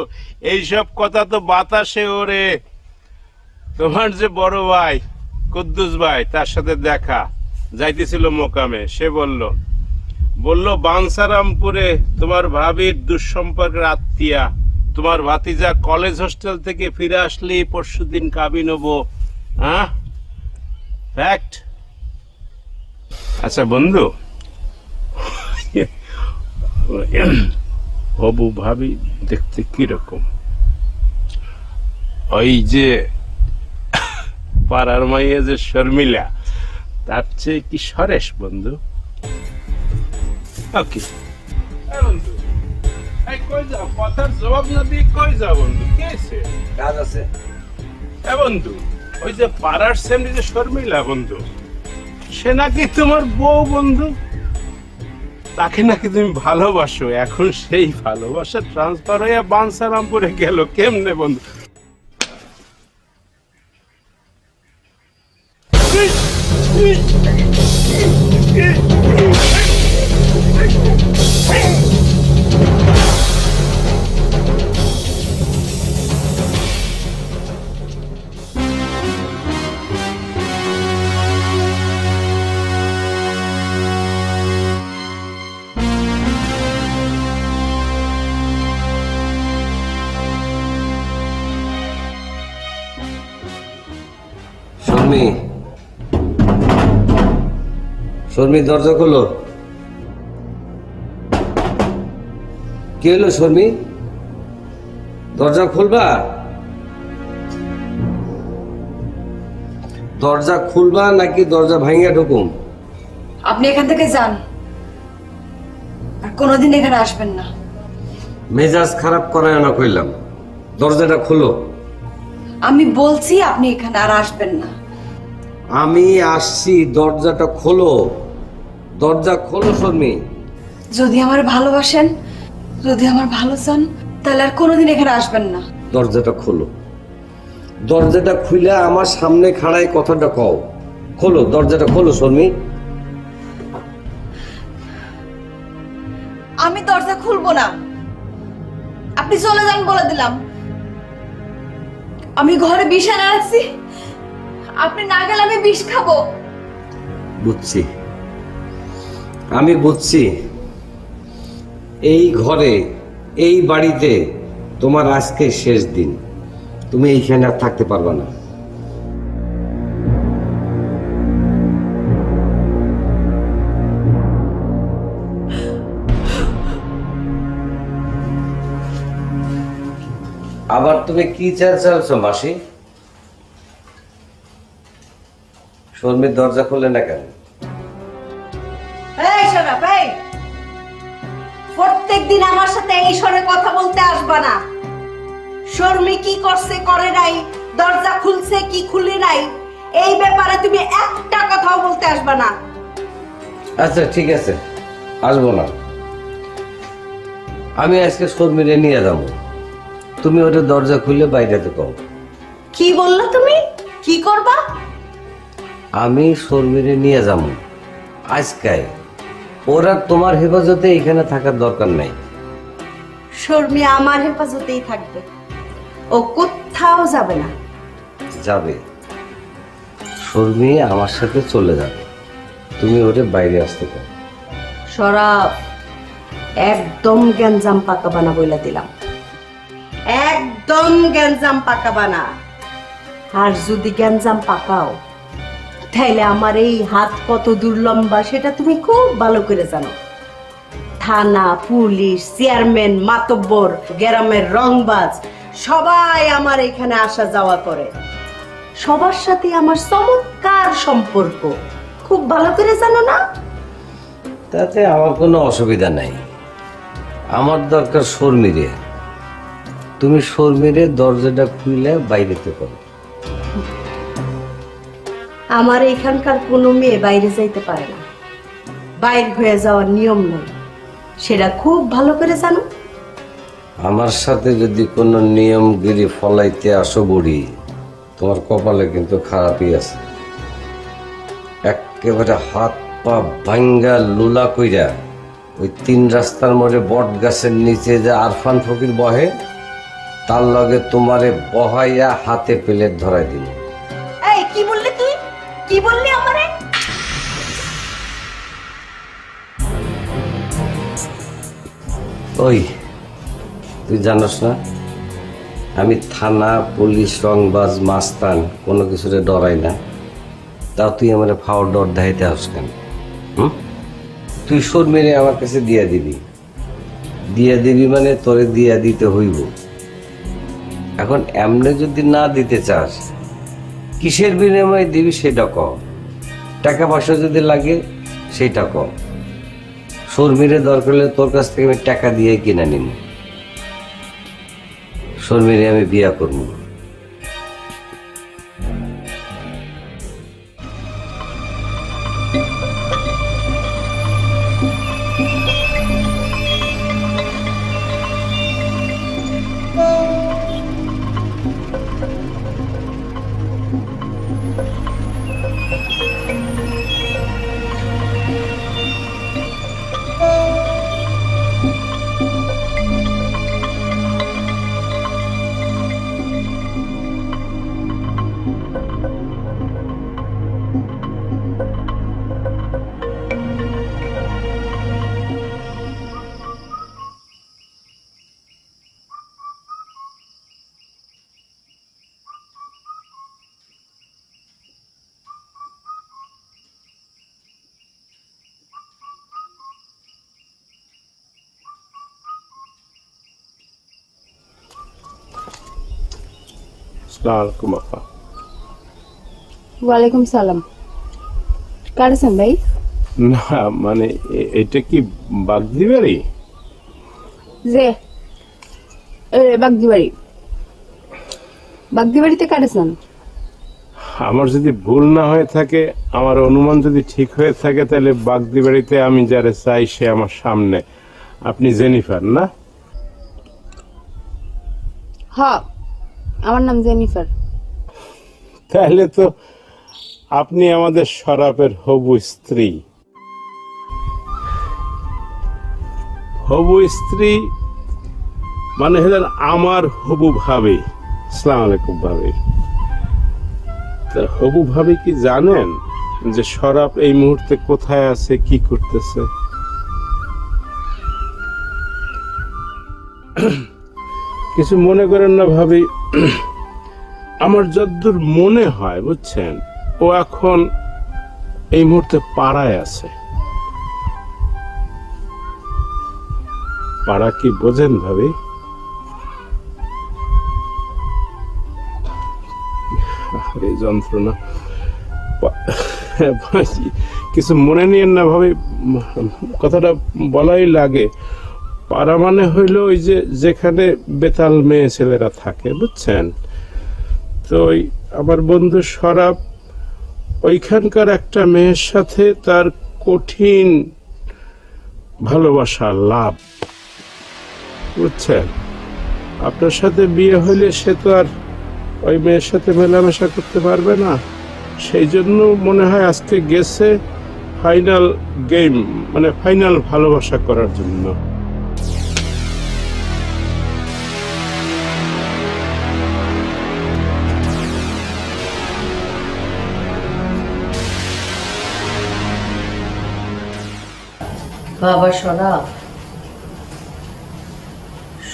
এইসব কথা তো বাতাসে ওরে। তোমার যে বড় ভাই কুদ্দুস ভাই, তার সাথে দেখা যাইতেছিল মোকামে, সে বলল বাঞ্ছারামপুরে তোমার ভাবির দুঃসম্পর্কের আত্মীয়া, তোমার ভাতিজা কলেজ হোস্টেল থেকে ফিরে আসলে পরশুদিন কাবিন হবো। হ্যাঁ, ফ্যাক্ট। আচ্ছা বন্ধু, হবু ভাবি দেখতে কিরকম? ওই যে পাড়ার মাইয়া যে শর্মিলা, তার চেয়ে কি সরেশ বন্ধু? ওকে বন্ধু, এই কই যাও? কথার জবাব না দিয়ে কই যাও বন্ধু? কে আছে? কাজ আছে। বন্ধু, ওই যে পাড়ার সামনে যে শর্মিলা বন্ধু, সে নাকি তোমার বউ বন্ধু। তাকে নাকি তুমি ভালোবাসো। এখন সেই ভালোবাসা ট্রান্সফার হয়ে বাঞ্ছারামপুরে গেল কেমনে বন্ধু? শর্মি, শর্মি দরজা খোলো। কি হলো শর্মি? দরজা খুলবা? দরজা খুলবা নাকি দরজা ভাঙিয়া ঢুকুম? আপনি এখান থেকে যান, আর কোনোদিন এখানে আসবেন না। মেজাজ খারাপ করায় না কইলাম, দরজাটা খুলো। আমি বলছি আপনি এখানে আর আসবেন না। আমি আসছি, দরজাটা খোলো। দরজা খোলো শর্মি। যদি আমার ভালোবাসেন, যদি আমার ভালো চান, তাহলে আর কোনোদিন এখানে আসবেন না। দরজাটা খোলো। দরজাটা খুলে আমার সামনে খাড়ায় কথাটা কও। খোলো, দরজাটা খোলো শর্মি। আমি দরজা খুলবো না, আপনি চলে যান বলে দিলাম। আমি ঘরে বিষ এনে রাখছি, আপনি না গেলে আমি বিষ খাবো। বুঝছি, আমি বুঝছি। এই ঘরে, এই বাড়িতে তোমার আজকে শেষ দিন। তুমি এইখানে আর থাকতে পারবে না। আবার তুমি কি চাইছো মাসি? শর্মির দরজা খুললে না কেন? এই শরাফ, এই প্রত্যেকদিন আমার সাথে এই স্বরে কথা বলতে আসবা না। শর্মি কি করছে করে নাই, দরজা খুলছে কি খুলে নাই, এই ব্যাপারে তুমি একটা কথাও বলতে আসবা না। আচ্ছা ঠিক আছে, আসবো না। আমি আজকে শর্মিরে নিয়ে যাবো। তুমি ওটা দরজা খুলে বাইরে দেখো। কি বললা তুমি? কি করবা? আমি শর্মিরে নিয়ে যাবো আজকে। ওরা তোমার হেফাজতে এখানে থাকার দরকার নাই। শর্মি আমার হেফাজতেই থাকবে, ও কোথাও যাবে না। যাবে, শর্মি আমার সাথে চলে যাবে। তুমি ওরে বাইরে আসতে পারো। শরাফ, একদম গ্যাঞ্জাম পাকাবা না বইলা দিলাম, একদম গ্যাঞ্জাম পাকাবা না। আর যদি গ্যাঞ্জাম পাকাও তাইলে আমার এই হাত কত দূর লম্বা সেটা তুমি খুব ভালো করে জানো। থানা, পুলিশ, চেয়ারম্যান, মাতব্বর, গ্রামের রংবাজ সবাই আমার এখানে আসা যাওয়া করে। সবার সাথে আমার চমৎকার সম্পর্ক, খুব ভালো করে জানো না? তাতে আমার কোনো অসুবিধা নাই। আমার দরকার শর্মিরে। তুমি শর্মিরে দরজাটা খুলে বাইরেতে করো। আমার এখানকার কোনো মেয়ে বাইরে যাইতে পারে না, বাইর হয়ে যাওয়ার নিয়ম নয়, সেটা খুব ভালো করে জানো। আমার সাথে যদি কোনো নিয়মগিরি ফলাইতে আসো বুড়ি, তোমার কপালে কিন্তু খারাপই আছে। একেবারে হাত পা ভাঙ্গা লুলা কইরা ওই 3 রাস্তার মোড়ে বট গাছের নিচে যে আরফান ফকির বহে, তার লগে তোমারে বহাইয়া হাতে প্লেট ধরাই দিল। এই কি বললি তুই? কি বললি আমারে? ওই তুই জানোস না, আমি থানা, পুলিশ, রংবাজ, মাস্তান কোনো কিছুতে ডরাই না। তাও তুই আমার ফাওয়ার ডর দেখাইতে আস কেন? তুই শর্মিরে আমার কাছে দিয়া দিবি মানে তোরে দিয়া দিতে হইব। এখন এমনি যদি না দিতে চাস, কিসের বিনিময়ে দিবি সেটা ক। টাকা পয়সা যদি লাগে সেটা ক। শর্মিরে দরকার হলে তোর কাছ থেকে আমি টাকা দিয়ে কিনে নিব। শর্মিরে আমি বিয়া করব। আসসালামু আলাইকুম আপা। ওয়ালাইকুম সালাম। কারেছেন ভাই? না মানে এটা কি বাগদি বাড়ি? যে বাগদিবাড়ি, বাগদিবাড়িতে কারেছেন? আমার যদি ভুল না হয়ে থাকে, আমার অনুমান যদি ঠিক হয়ে থাকে, তাহলে বাগদি বাড়িতে আমি যারে চাই সে আমার সামনে। আপনি জেনিফার না? হ্যাঁ, আমার নাম জেনিফার। তাহলে তো আপনি আমাদের শরাফের হবু স্ত্রী। হবু স্ত্রী মানে হলেন আমার হবু ভাবি। আসসালামু আলাইকুম ভাবি। তা হবু ভাবি কি জানেন যে শরাফ এই মুহূর্তে কোথায় আছে, কি করতেছে। কিছু মনে করেন না ভাবি, আমার যতদূর মনে হয় বুঝছেন, ও এখন এই মুহূর্তে পাড়ায় আছে। পাড়া কি বোঝেন ভাবি? এই যন্ত্রণা, কিছু মনে নিয়েন না ভাবি, কথাটা বলাই লাগে। পাড়া মানে হইল ওই যে যেখানে বেতাল মেয়ে ছেলেরা থাকে বুঝছেন। তো ওই আমার বন্ধু শরাফ ওইখানকার একটা মেয়ের সাথে তার কঠিন ভালোবাসা লাভ, বুঝছেন। আপনার সাথে বিয়ে হইলে সে তো আর ওই মেয়ের সাথে মেলামেশা করতে পারবে না। সেই জন্য মনে হয় আজকে গেছে ফাইনাল গেম, মানে ফাইনাল ভালোবাসা করার জন্য। বাবা শরাফ,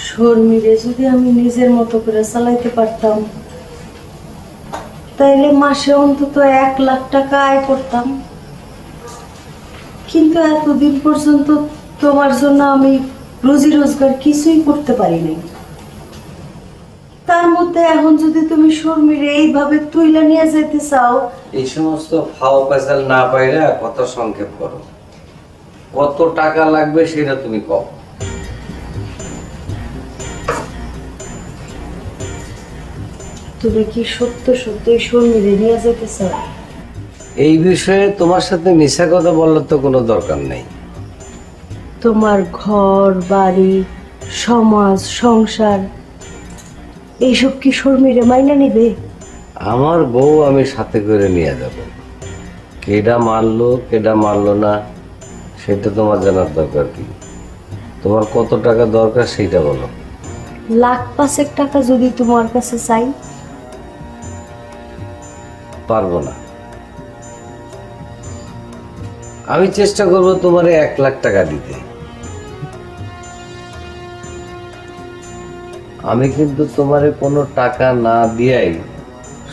শর্মিরে যদি আমি নিজের মতো করে চালাইতে পারতাম, তাইলে মাসে অন্তত 1 লাখ টাকা আয় করতাম। কিন্তু এতদিন পর্যন্ত তোমার জন্য আমি রুজি রোজগার কিছুই করতে পারি নাই। তার মধ্যে এখন যদি তুমি শর্মিরে এইভাবে তুইলা নিয়ে যেতে চাও, এই সমস্ত ফাও পেশাল না পাইরা কথা সংক্ষেপ করো। কত টাকা লাগবে সেটা তুমি কও। তুমি কি সত্য সত্যই শর্মিরে নিয়ে যেতে চাও? এই বিষয়ে তোমার সাথে মিশা কথা বলার তো কোনো দরকার নেই। তোমার ঘর বাড়ি সমাজ সংসার এইসব কি শর্মিরে মাইনা নিবে? আমার বউ আমি সাথে করে নিয়ে যাব। কেডা মারলো কেডা মারলো না সেটা তোমার জানার দরকার কি? তোমার কত টাকা দরকার সেইটা বলো। 1,05,000 টাকা যদি তোমার কাছে চাই? পারবো না। আমি চেষ্টা করবো তোমারে 1 লাখ টাকা দিতে। আমি কিন্তু তোমারে কোনো টাকা না দিয়াই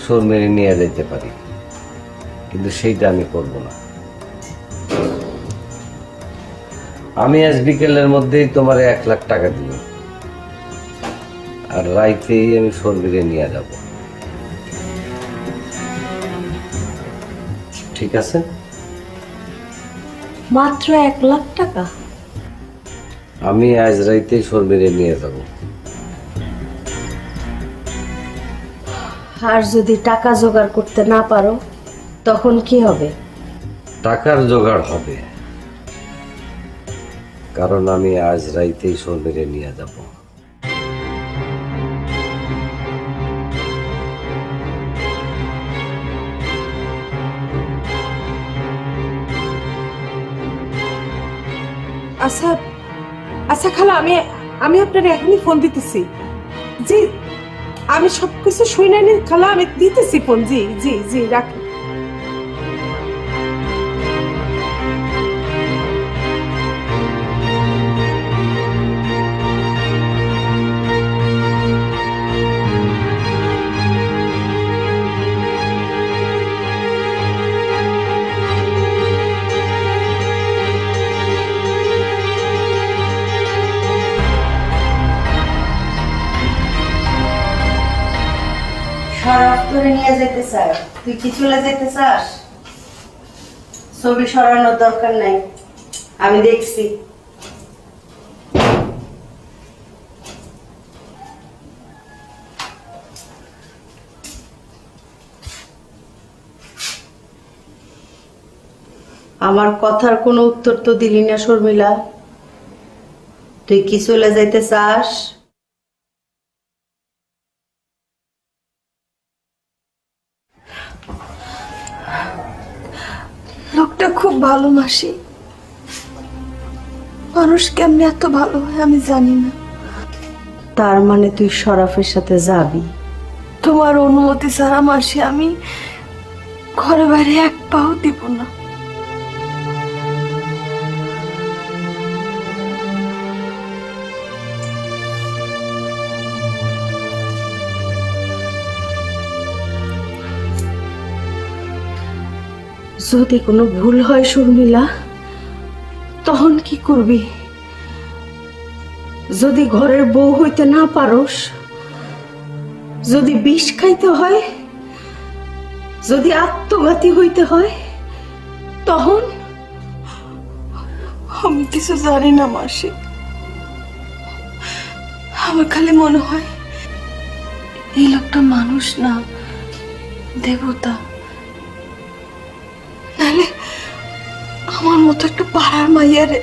শর্মিরে নিয়ে যেতে পারি, কিন্তু সেইটা আমি করব না। আমি আজ বিকেলের মধ্যেই তোমারে 1 লাখ টাকা দিব, আর রাইতেই আমি শর্মিরে নিয়ে যাব। ঠিক আছে? মাত্র 1 লাখ টাকা? আমি আজ রাইতেই শর্মিরে নিয়ে যাব। আর যদি টাকা জোগাড় করতে না পারো তখন কি হবে? টাকার জোগাড় হবে, কারণ আমি আজ রাইতেই শর্মিরে নিয়ে যাব। আচ্ছা আচ্ছা খালা, আমি আপনার এখনই ফোন দিতেছি। জি, আমি সবকিছু শুনে নি খালা, আমি দিতেছি ফোন। জি জি জি, রাখি। শরাফ তোরে নিয়ে যেতে চায়, তুই কি চলে যেতে চাস? ছবি সরানোর দরকার নাই, আমি দেখছি। আমার কথার কোনো উত্তর তো দিলি না শর্মিলা। তুই কি চলে যাইতে চাস? লোকটা খুব ভালো মাসি, মানুষ কেমনে এত ভালো হয় আমি জানি না। তার মানে তুই শরাফের সাথে যাবি? তোমার অনুমতি ছাড়া মাসি ঘরে বাইরে এক পাও দিব না। যদি কোনো ভুল হয় শর্মিলা, তখন কি করবি? যদি ঘরের বউ হইতে না পারস, যদি বিষ খাইতে হয়, যদি আত্মঘাতী হইতে হয়, তখন? আমি কিছু জানি না মাসি, আমার খালি মনে হয় এই লোকটা মানুষ না, দেবতা। নাহলে আমার মতো একটা পাড়ার মাইয়ারে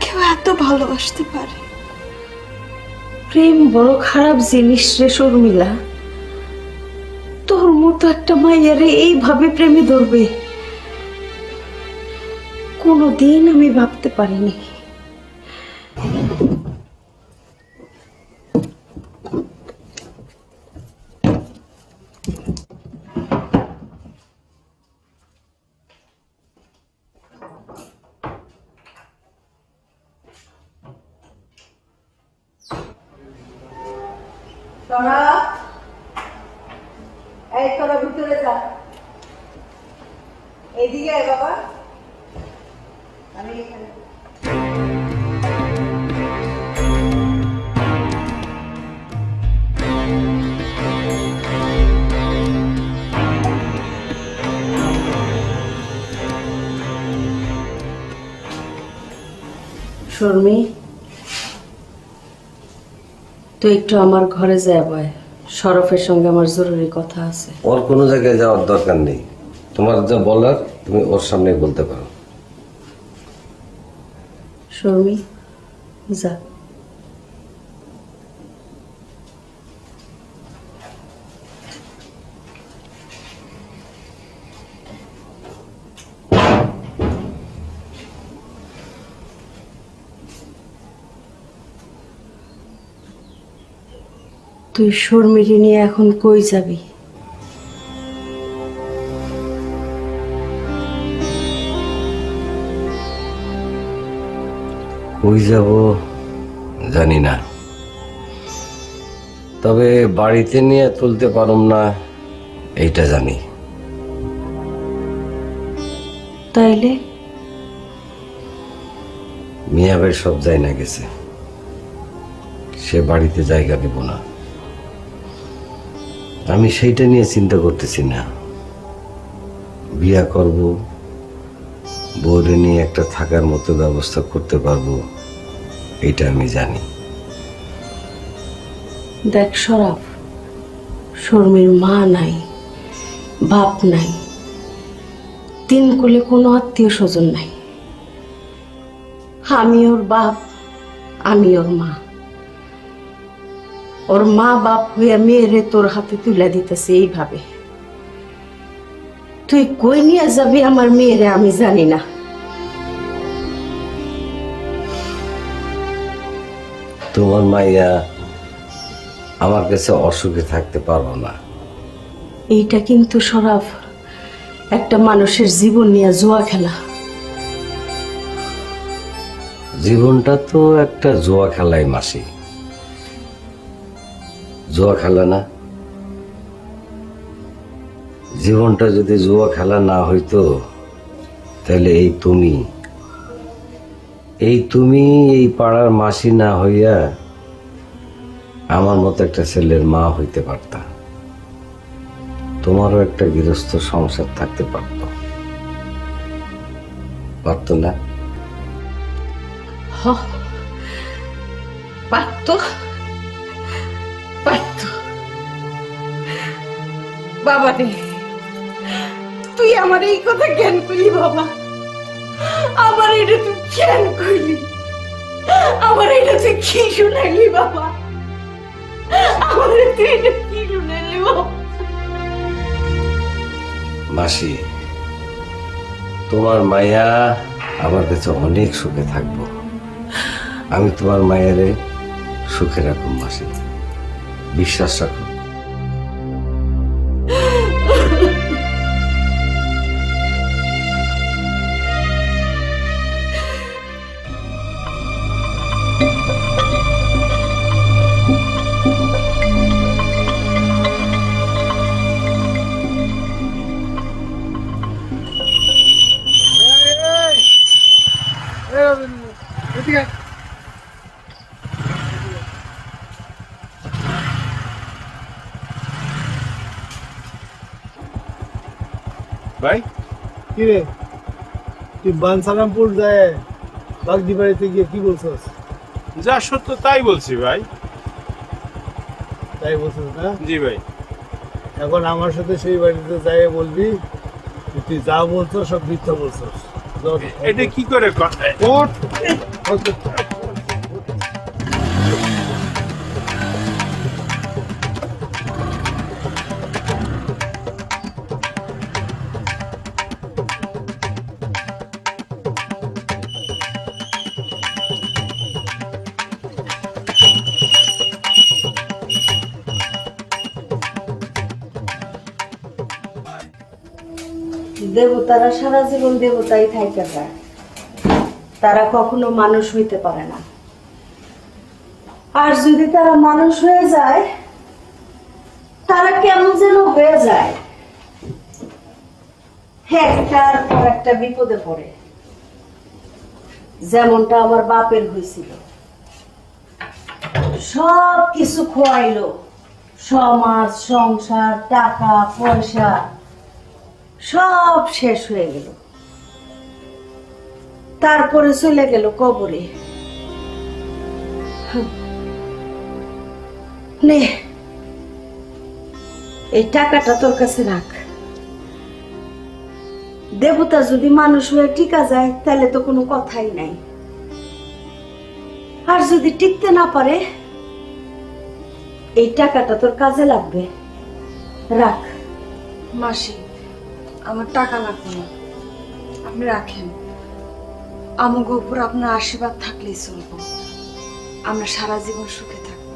কেউ এত ভালোবাসতে পারে? প্রেম বড় খারাপ জিনিস রে শর্মিলা। তোর মতো একটা মাইয়ারে এইভাবে প্রেমে ধরবে কোনোদিন আমি ভাবতে পারিনি। এই তোরা ভিতরে যা, এদিকে আয় বাবা। আমি এখানে শর্মি, তুই একটু আমার ঘরে যা বয়, শরফের সঙ্গে আমার জরুরি কথা আছে। ওর কোনো জায়গায় যাওয়ার দরকার নেই, তোমার যা বলার তুমি ওর সামনে বলতে পারো। শর্মি যা। তুই শর্মিকে নিয়ে এখন কই যাবি? কই যাব জানি না, তবে বাড়িতে নিয়ে তুলতে পারুম না এইটা জানি। তাইলে মিয়া ভাই সব যাই না গেছে, সে বাড়িতে জায়গা দিব না। আমি সেইটা নিয়ে চিন্তা করতেছি না। বিয়া করব, বউরে নিয়ে একটা থাকার মতো ব্যবস্থা করতে পারবো, এটা আমি জানি। দেখ শরাফ, শর্মির মা নাই, বাপ নাই, তিন কোলে কোনো আত্মীয় স্বজন নাই। আমি ওর বাপ, আমি ওর মা। ওর মা বাপ হইয়া মেয়েরে তোর হাতে তুলে দিতেছে এইভাবে। তুই কই নিয়ে যাবি আমার মেয়েরে আমি জানি না। তোমার মাইয়া আমার কাছে অসুখে থাকতে পারবো না। এইটা কিন্তু শরাফ একটা মানুষের জীবন নিয়ে জুয়া খেলা। জীবনটা তো একটা জুয়া খেলাই মাসি, জুয়া খেলা না? জীবনটা যদি জুয়া খেলা না হইতো তাহলে তুমি এই পাড়ার মাসি না হইয়া আমার মতো একটা ছেলের মা হইতে পারতা, তোমারও একটা গৃহস্থ সংসার থাকতে পারতো না? পারতো, পারতো। বাবা রে, তুই আমার এই কথা জ্ঞান করলি বাবা? আমার এটা তুই জ্ঞান করলি? আমার এটা তুই কি শুনাইলি বাবা? আমার তুই এটা কি শুনাইলি বাবা? মাসি, তোমার মায়া আমার কাছে অনেক সুখে থাকবো। আমি তোমার মায়েরে সুখে রাখুন মাসি, বিশ্বাস রাখো। ভাই কি রে তুই বানসারামপুর যায় বাগদি বাড়িতে গিয়ে কি বলছস? যা সত্য তাই বলছি ভাই। তাই বলছস না? জি ভাই। এখন আমার সাথে সেই বাড়িতে যাই বলবি যে তুই যা বলছস সব মিথ্যা বলছস। এটা কি করে দেবতারা সারা জীবন দেবতাই থাইকা যায়, তারা কখনো মানুষ হইতে পারে না। আর যদি তারা মানুষ হয়ে যায়, তারা কেমন যেন হয়ে যায়, একটার পর একটা বিপদে পড়ে। যেমনটা আমার বাপের হয়েছিল, সব কিছু খোয়াইলো, সমাজ, সংসার, টাকা পয়সা সব শেষ হয়ে গেল। তারপরে চলে গেল কবরে। নে, এই টাকাটা তোর কাছে রাখ। দেবতা যদি মানুষ হয়ে টিকা যায় তাহলে তো কোনো কথাই নাই, আর যদি টিকতে না পারে এই টাকাটা তোর কাজে লাগবে। রাখ। মাসি, আমার টাকা লাগবে না, আপনি রাখেন। আমাকে উপর আপনার আশীর্বাদ থাকলেই চলবো, আমরা সারা জীবন সুখে থাকবো।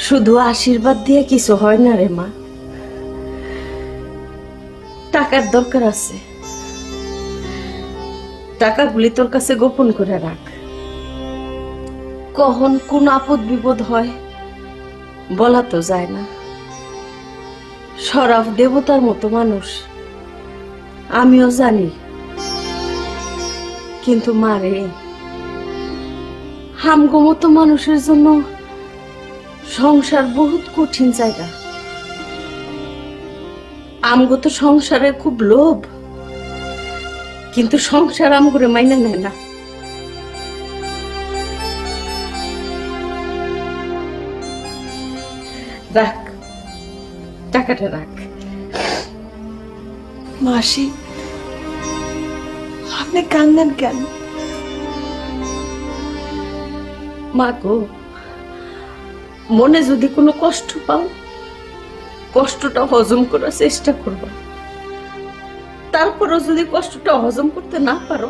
শুধু আশীর্বাদ দিয়ে কিছু হয় না রে মা, টাকার দরকার আছে। টাকাগুলি তোর কাছে গোপন করে রাখ। কখন কোন আপদ বিপদ হয় বলা তো যায় না। শরাফ দেবতার মতো মানুষ, আমিও জানি, কিন্তু মারে হামগো মতো মানুষের জন্য সংসার বহুত কঠিন জায়গা। আমগো তো সংসারে খুব লোভ, কিন্তু সংসার আমগরে মাইনা নেয় না। রাখ, টাকাটা রাখ। মাসি, আপনি কান্দেন কেন? মা গো, মনে যদি কোনো কষ্ট পাও, কষ্টটা হজম করার চেষ্টা করবা। তারপরও যদি কষ্টটা হজম করতে না পারো,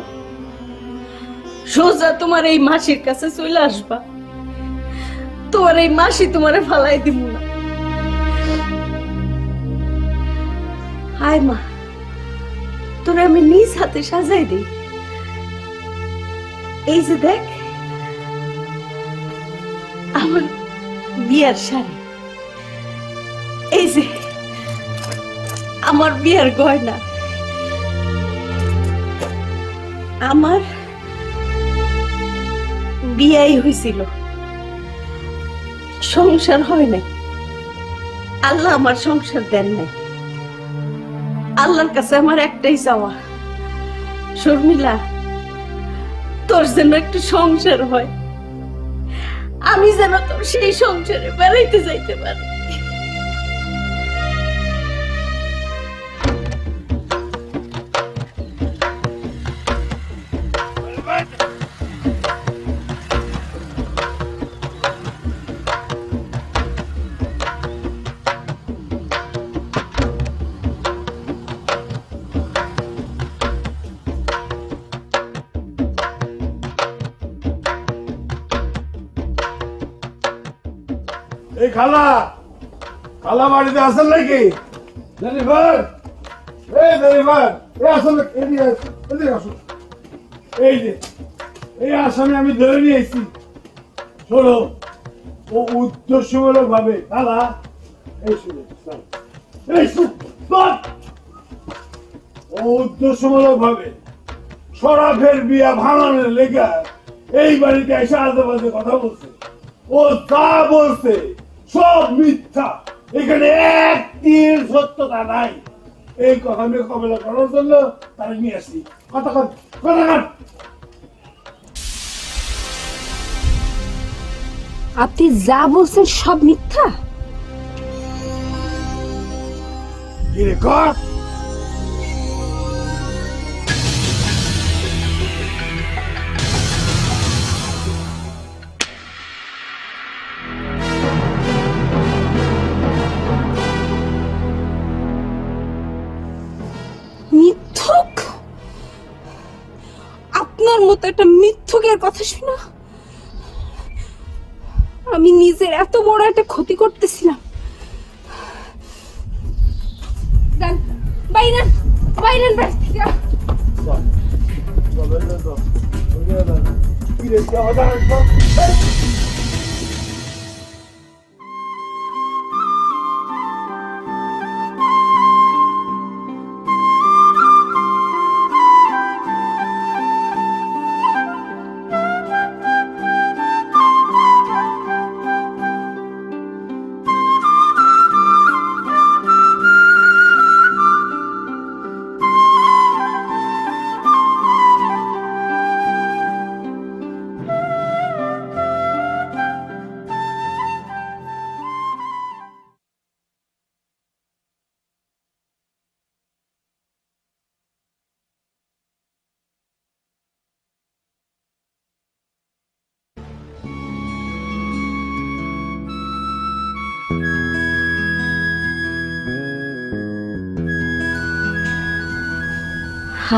সোজা তোমার এই মাসির কাছে চলে আসবা। তোমার এই মাসি তোমারে ফালাই দিব না। হায় মা, তোরে আমি নিজ হাতে সাজাই দিই। এই যে দেখ, আমার বিয়ার শাড়ি, এই যে আমার বিয়ার গয়না, আমার বিয়াই হয়েছিল, সংসার হয় নাই। আল্লাহ আমার সংসার দেন নাই। আল্লাহর কাছে আমার একটাই চাওয়া, শর্মিলা, তোর যেন একটু সংসার হয়, আমি যেন তোর সেই সংসারে বেড়াইতে যাইতে পারি। এই খালা, খালা বাড়িতে আছেন নাকি? জেনিফার, এই জেনিফার, এই আসুন, এদিকে আসুন। এই যে এই আসামি আমি ধরে নিয়ে এসেছি। শোনো, ও উদ্দেশ্যমূলক ভাবে খালা, এই শুনে, এই ও উদ্দেশ্যমূলক ভাবে শরাফের বিয়া ভাঙানোর লেগে এই বাড়িতে এসে আজে বাজে কথা বলছে। ও যা বলছে সব মিথ্যা, এখানে একটির সত্যতা নাই। এই কথা আমি কবেলা করার জন্য তারা নিয়ে আসি। কথা কর, কথা কর। আপনি যা বলছেন সব মিথ্যা? কি রে কর? মিথ্যুক? আপনার মতো একটা মিথ্যুকের কথা শোনা আমি নিজের এত বড় একটা ক্ষতি করতেছিলাম। যান, বাইরেন বাইরেন বাড়ি থেকে। কি রে কথা কর?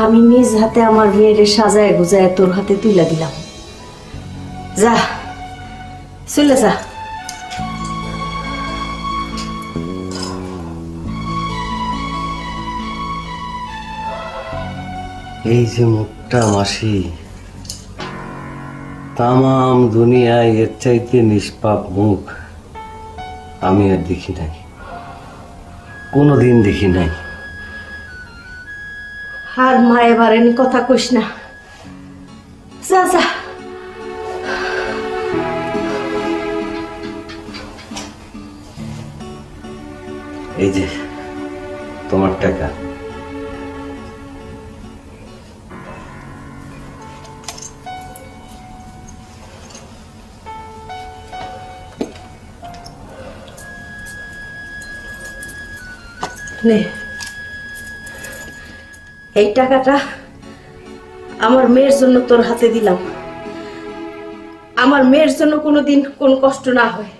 আমি নিজ হাতে আমার মেয়েরে সাজায় গুজায় তোর হাতে তুলে দিলাম। যা, চলে যা। এই যে মুখটা মাসি, তামাম দুনিয়ায় এর চাইতে নিষ্পাপ মুখ আমি আর দেখি নাই, কোনোদিন দেখি নাই। আর মা এবারে কথা কইস না, যা যা। এই যে তোমার টাকা, নে, এই টাকাটা আমার মেয়ের জন্য তোর হাতে দিলাম। আমার মেয়ের জন্য কোনোদিন কোনো কষ্ট না হয়।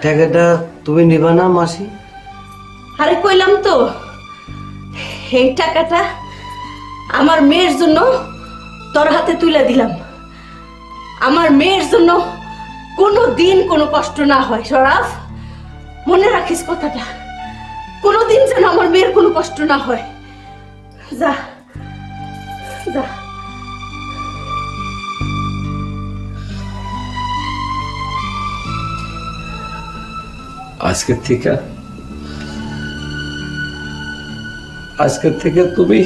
টাকাটা তুমি নিবা না মাসি? আরে কইলাম তো, এই টাকাটা আমার মেয়ের জন্য তোর হাতে তুলে দিলাম। আমার মেয়ের জন্য কোনোদিন কোনো কষ্ট না হয়। শরাফ, মনে রাখিস কথাটা, কোনোদিন যেন আমার মেয়ের কোনো কষ্ট না হয়। যা যা। আজকের থেকে তুমি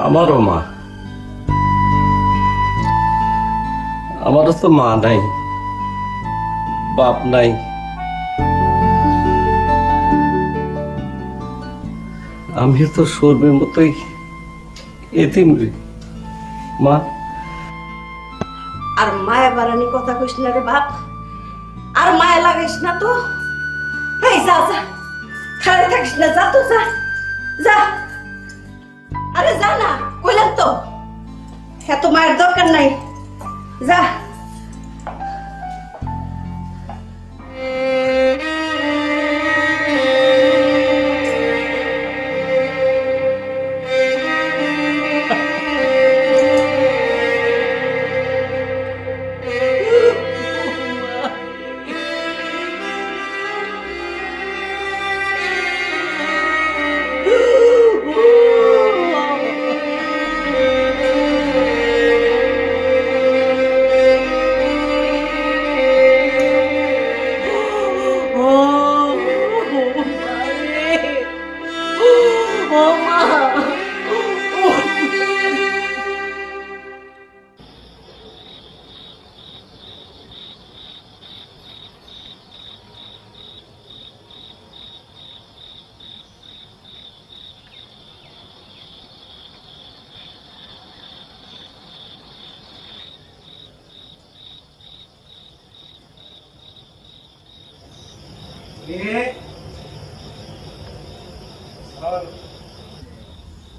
আমারও মা। আমারও তো মা নাই, বাপ নাই, আমিও তো সর্বের মতোই এতিম রে মা। আর মায়া বাড়ানি কথা কইস না রে বাপ, আর মায়া লাগাইস না তো। এই যা যা, খাড়ে থাকিস না, যা তো যা যা। আরে যা না, কইলাম তো, এত মায়ের দরকার নাই, যা।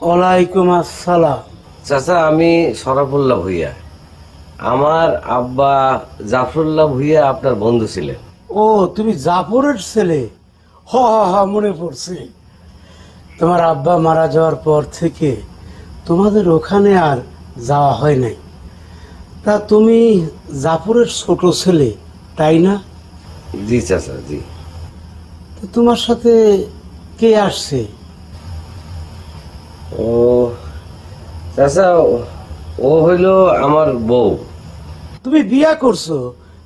ওয়ালাইকুম আসসালাম। চাচা, আমি শরাফুল্লাহ ভুইয়া। আমার আব্বা জাফরুল্লাহ ভুইয়া আপনার বন্ধু ছিলেন। ও, তুমি জাফরের ছেলে? হ হ হ, মনে পড়ছে। তোমার আব্বা মারা যাওয়ার পর থেকে তোমাদের ওখানে আর যাওয়া হয় নাই। তা তুমি জাফরের ছোট ছেলে, তাই না? জি চাচা, জি। তো তোমার সাথে কে আসছে? ও চাচা, ও হইল আমার বউ। তুমি বিয়া করছো?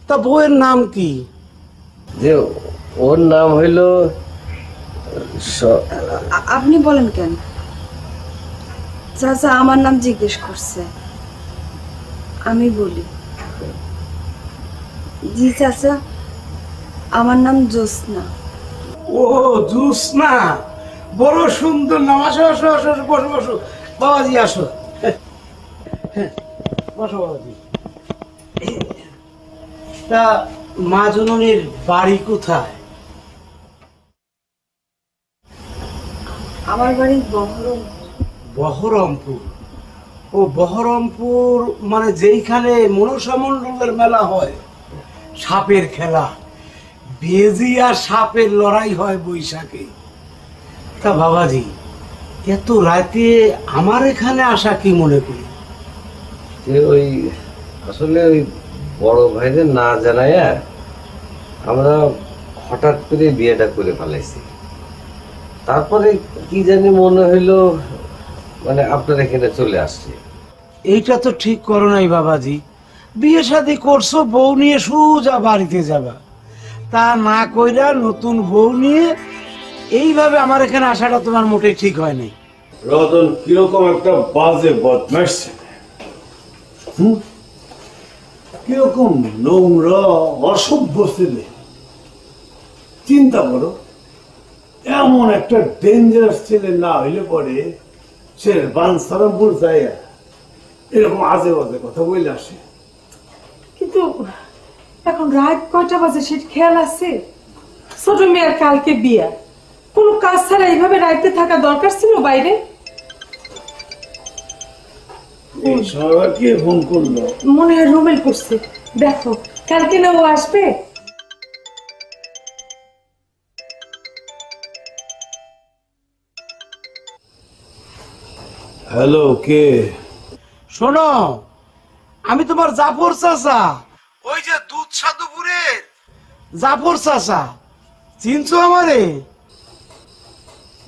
তা বউয়ের নাম কি? যে ওর নাম হইল আপনি বলেন কেন? চাচা আমার নাম জিজ্ঞেস করছে, আমি বলি। জি চাচা, আমার নাম জ্যোৎস্না। ও, জ্যোৎস্না, বড় সুন্দর নাম। আসো আসো আসো, বসো বসো বাবাজি, আসো। বসো বাবাজি। তা মা জননীর বাড়ি কোথায়? আমার বাড়ি বহরম। বহরমপুর? ও, বহরমপুর মানে যেইখানে মনসামণ্ডলের মেলা হয়, সাপের খেলা, বেজি আর সাপের লড়াই হয় বৈশাখে। তা বাবাজি, এত রাতে আমার এখানে আসা কি মনে করি? যে ওই আসলে ওই বড় ভাইদের না জানাইয়া আমরা হঠাৎ করে বিয়েটা করে ফেলাইছি। তারপরে কি জানি মনে হইলো মানে আপনার এখানে চলে আসছে। এইটা তো ঠিক করো নাই বাবাজি। বিয়ে শাদী করছো, বউ নিয়ে সোজা বাড়িতে যাবা, তা না কইরা নতুন বউ নিয়ে এইভাবে আমার এখানে আসাটা তোমার মোটেই ঠিক হয় নাই। রতন কিরকম একটা বাজে বদমাশ ছেলে। কিরকম নোংরা অসভ্য ছেলে। চিন্তা করো, এমন একটা ডেঞ্জারাস ছেলে না হইলে পরে সে বানসারামপুর যায় এরকম আজে বাজে কথা বলে আসে। কিন্তু এখন রাত কয়টা বাজে সেটা খেয়াল আছে? ছোট মেয়ের কালকে বিয়া, কোনো কাজ ছাড়া এইভাবে রাইতে থাকা দরকার ছিল বাইরে? এই সময় আবার কে ফোন করলো? মনে হয় রুমেল করছে। দেখো, কালকে না ও আসবে। হ্যালো, কে? শোনো, আমি তোমার জাফর চাচা, ওই যে দুধ সাধুপুরের জাফর চাচা। চিনছো আমারে?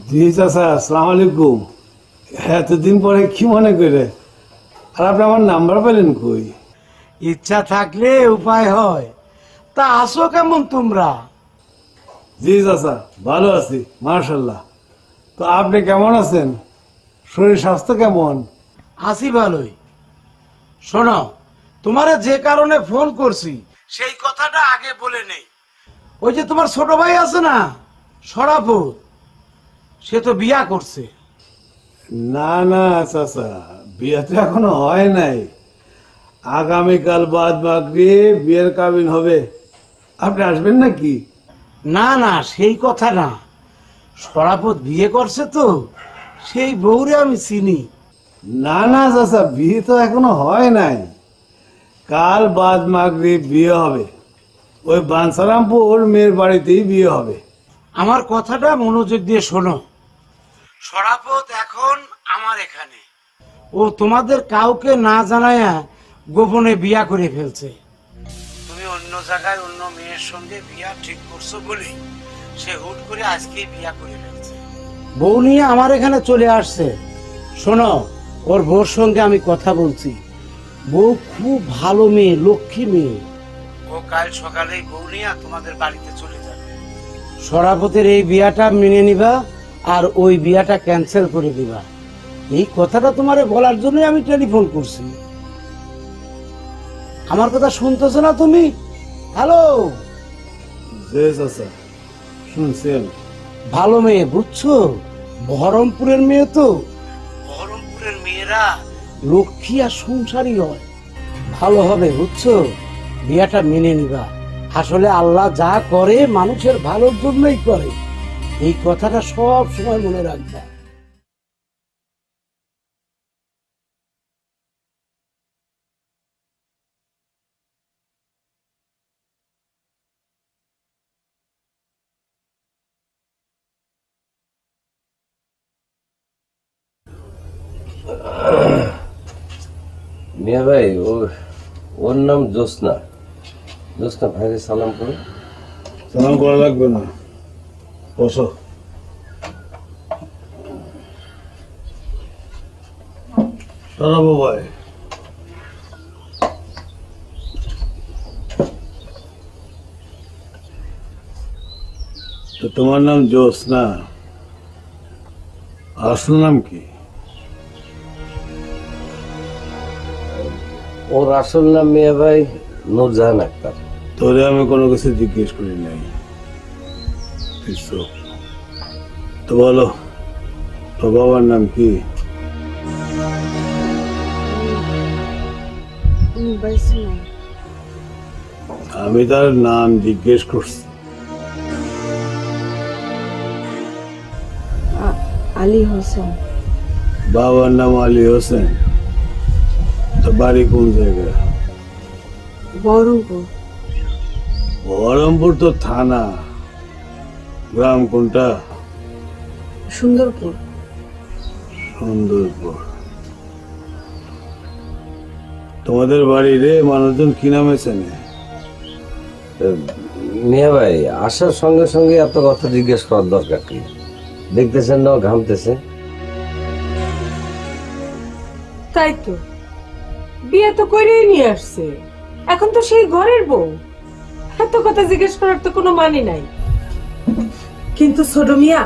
জি চাচা, আসসালামু আলাইকুম। এতদিন পরে কি মনে করে? আর আপনি আমার নাম্বার পেলেন কই? ইচ্ছা থাকলে উপায় হয়। তা আসো কেমন তোমরা? জি চাচা, ভালো আছি মাশাআল্লাহ। তো আপনি কেমন আছেন? শরীর স্বাস্থ্য কেমন? আছি ভালোই। শোনো, তোমারে যে কারণে ফোন করছি সেই কথাটা আগে বলে নেই। ওই যে তোমার ছোট ভাই আছে না, শরাফত, সে তো বিয়া করছে। না না চাচা, বিয়ে তো এখনো হয় নাই। আগামীকাল বাদ বাকরি বিয়ের কাবিন হবে। আপনি আসবেন নাকি? না না, সেই কথা না। শরাফত বিয়ে করছে তো, সেই বউরে আমি চিনি। না না চাচা, বিয়ে তো এখনো হয় নাই। কাল বাদ মাগরি বিয়ে হবে। ওই বানসারামপুর মেয়ের বাড়িতেই বিয়ে হবে। আমার কথাটা মনোযোগ দিয়ে শোনো। শরাফত এখন আমার এখানে। ও তোমাদের কাউকে না জানায়া গোপনে বিয়া করে ফেলছে। তুমি অন্য জায়গায় অন্য মেয়ের সঙ্গে বিয়া ঠিক করছো বলে সে হুট করে আজকেই বিয়া করে ফেলছে। বউ নিয়ে আমার এখানে চলে আসছে। শোনো, ওর বউর সঙ্গে আমি কথা বলছি। বউ খুব ভালো মেয়ে, লক্ষ্মী মেয়ে। ও কাল সকালেই বউ নিয়ে তোমাদের বাড়িতে চলে যাবে। শরাফতের এই বিয়াটা মেনে নিবা আর ওই বিয়াটা ক্যান্সেল করে দিবা। এই কথাটা তোমারে বলার জন্য আমি টেলিফোন করছি। আমার কথা শুনতেছো না তুমি? হ্যালো? জি চাচা, শুনছেন? ভালো মেয়ে, বুঝছো? বহরমপুরের মেয়ে তো। বহরমপুরের মেয়েরা লক্ষ্মী আর সংসারী হয়। ভালো হবে, বুঝছো? বিয়াটা মেনে নিবা আসলে আল্লাহ যা করে মানুষের ভালোর জন্যই করে, এই কথাটা সব সময় মনে রাখবে। মিয়া ভাই, ওর নাম জ্যোৎস্না। জ্যোৎস্না ভাইকে সালাম করো। সালাম করা লাগবে না, বসো। শোনাবো ভাই, তো তোমার নাম জ্যোৎস্না, আসল নাম কি? ওর আসল নাম মিয়া ভাই নূরজাহান আক্তার। তোরে আমি কোনো কিছু জিজ্ঞেস করি নাই। তুই চুপ। তো বলো, তোর বাবার নাম কি? আমি তার নাম জিজ্ঞেস করছি। আলী হোসেন। বাবার নাম আলী হোসেন। তো বাড়ি কোন জায়গায়? বহরমপুর। বহরমপুর তো থানা। গ্রাম কোনটা? সুন্দরপুর। সুন্দরপুর। তোমাদের বাড়ির মানুষজন কি নামে চেনে? মিয়া ভাই, আসার সঙ্গে সঙ্গে এত কথা জিজ্ঞেস করার দরকার কি? দেখতেছেন না ও ঘামতেছে। তাই তো, বিয়ে তো করেই নিয়ে আসছে, এখন তো সেই ঘরের বউ, এত কথা জিজ্ঞেস করার তো কোনো মানে নাই। কিন্তু ছোট মিয়া,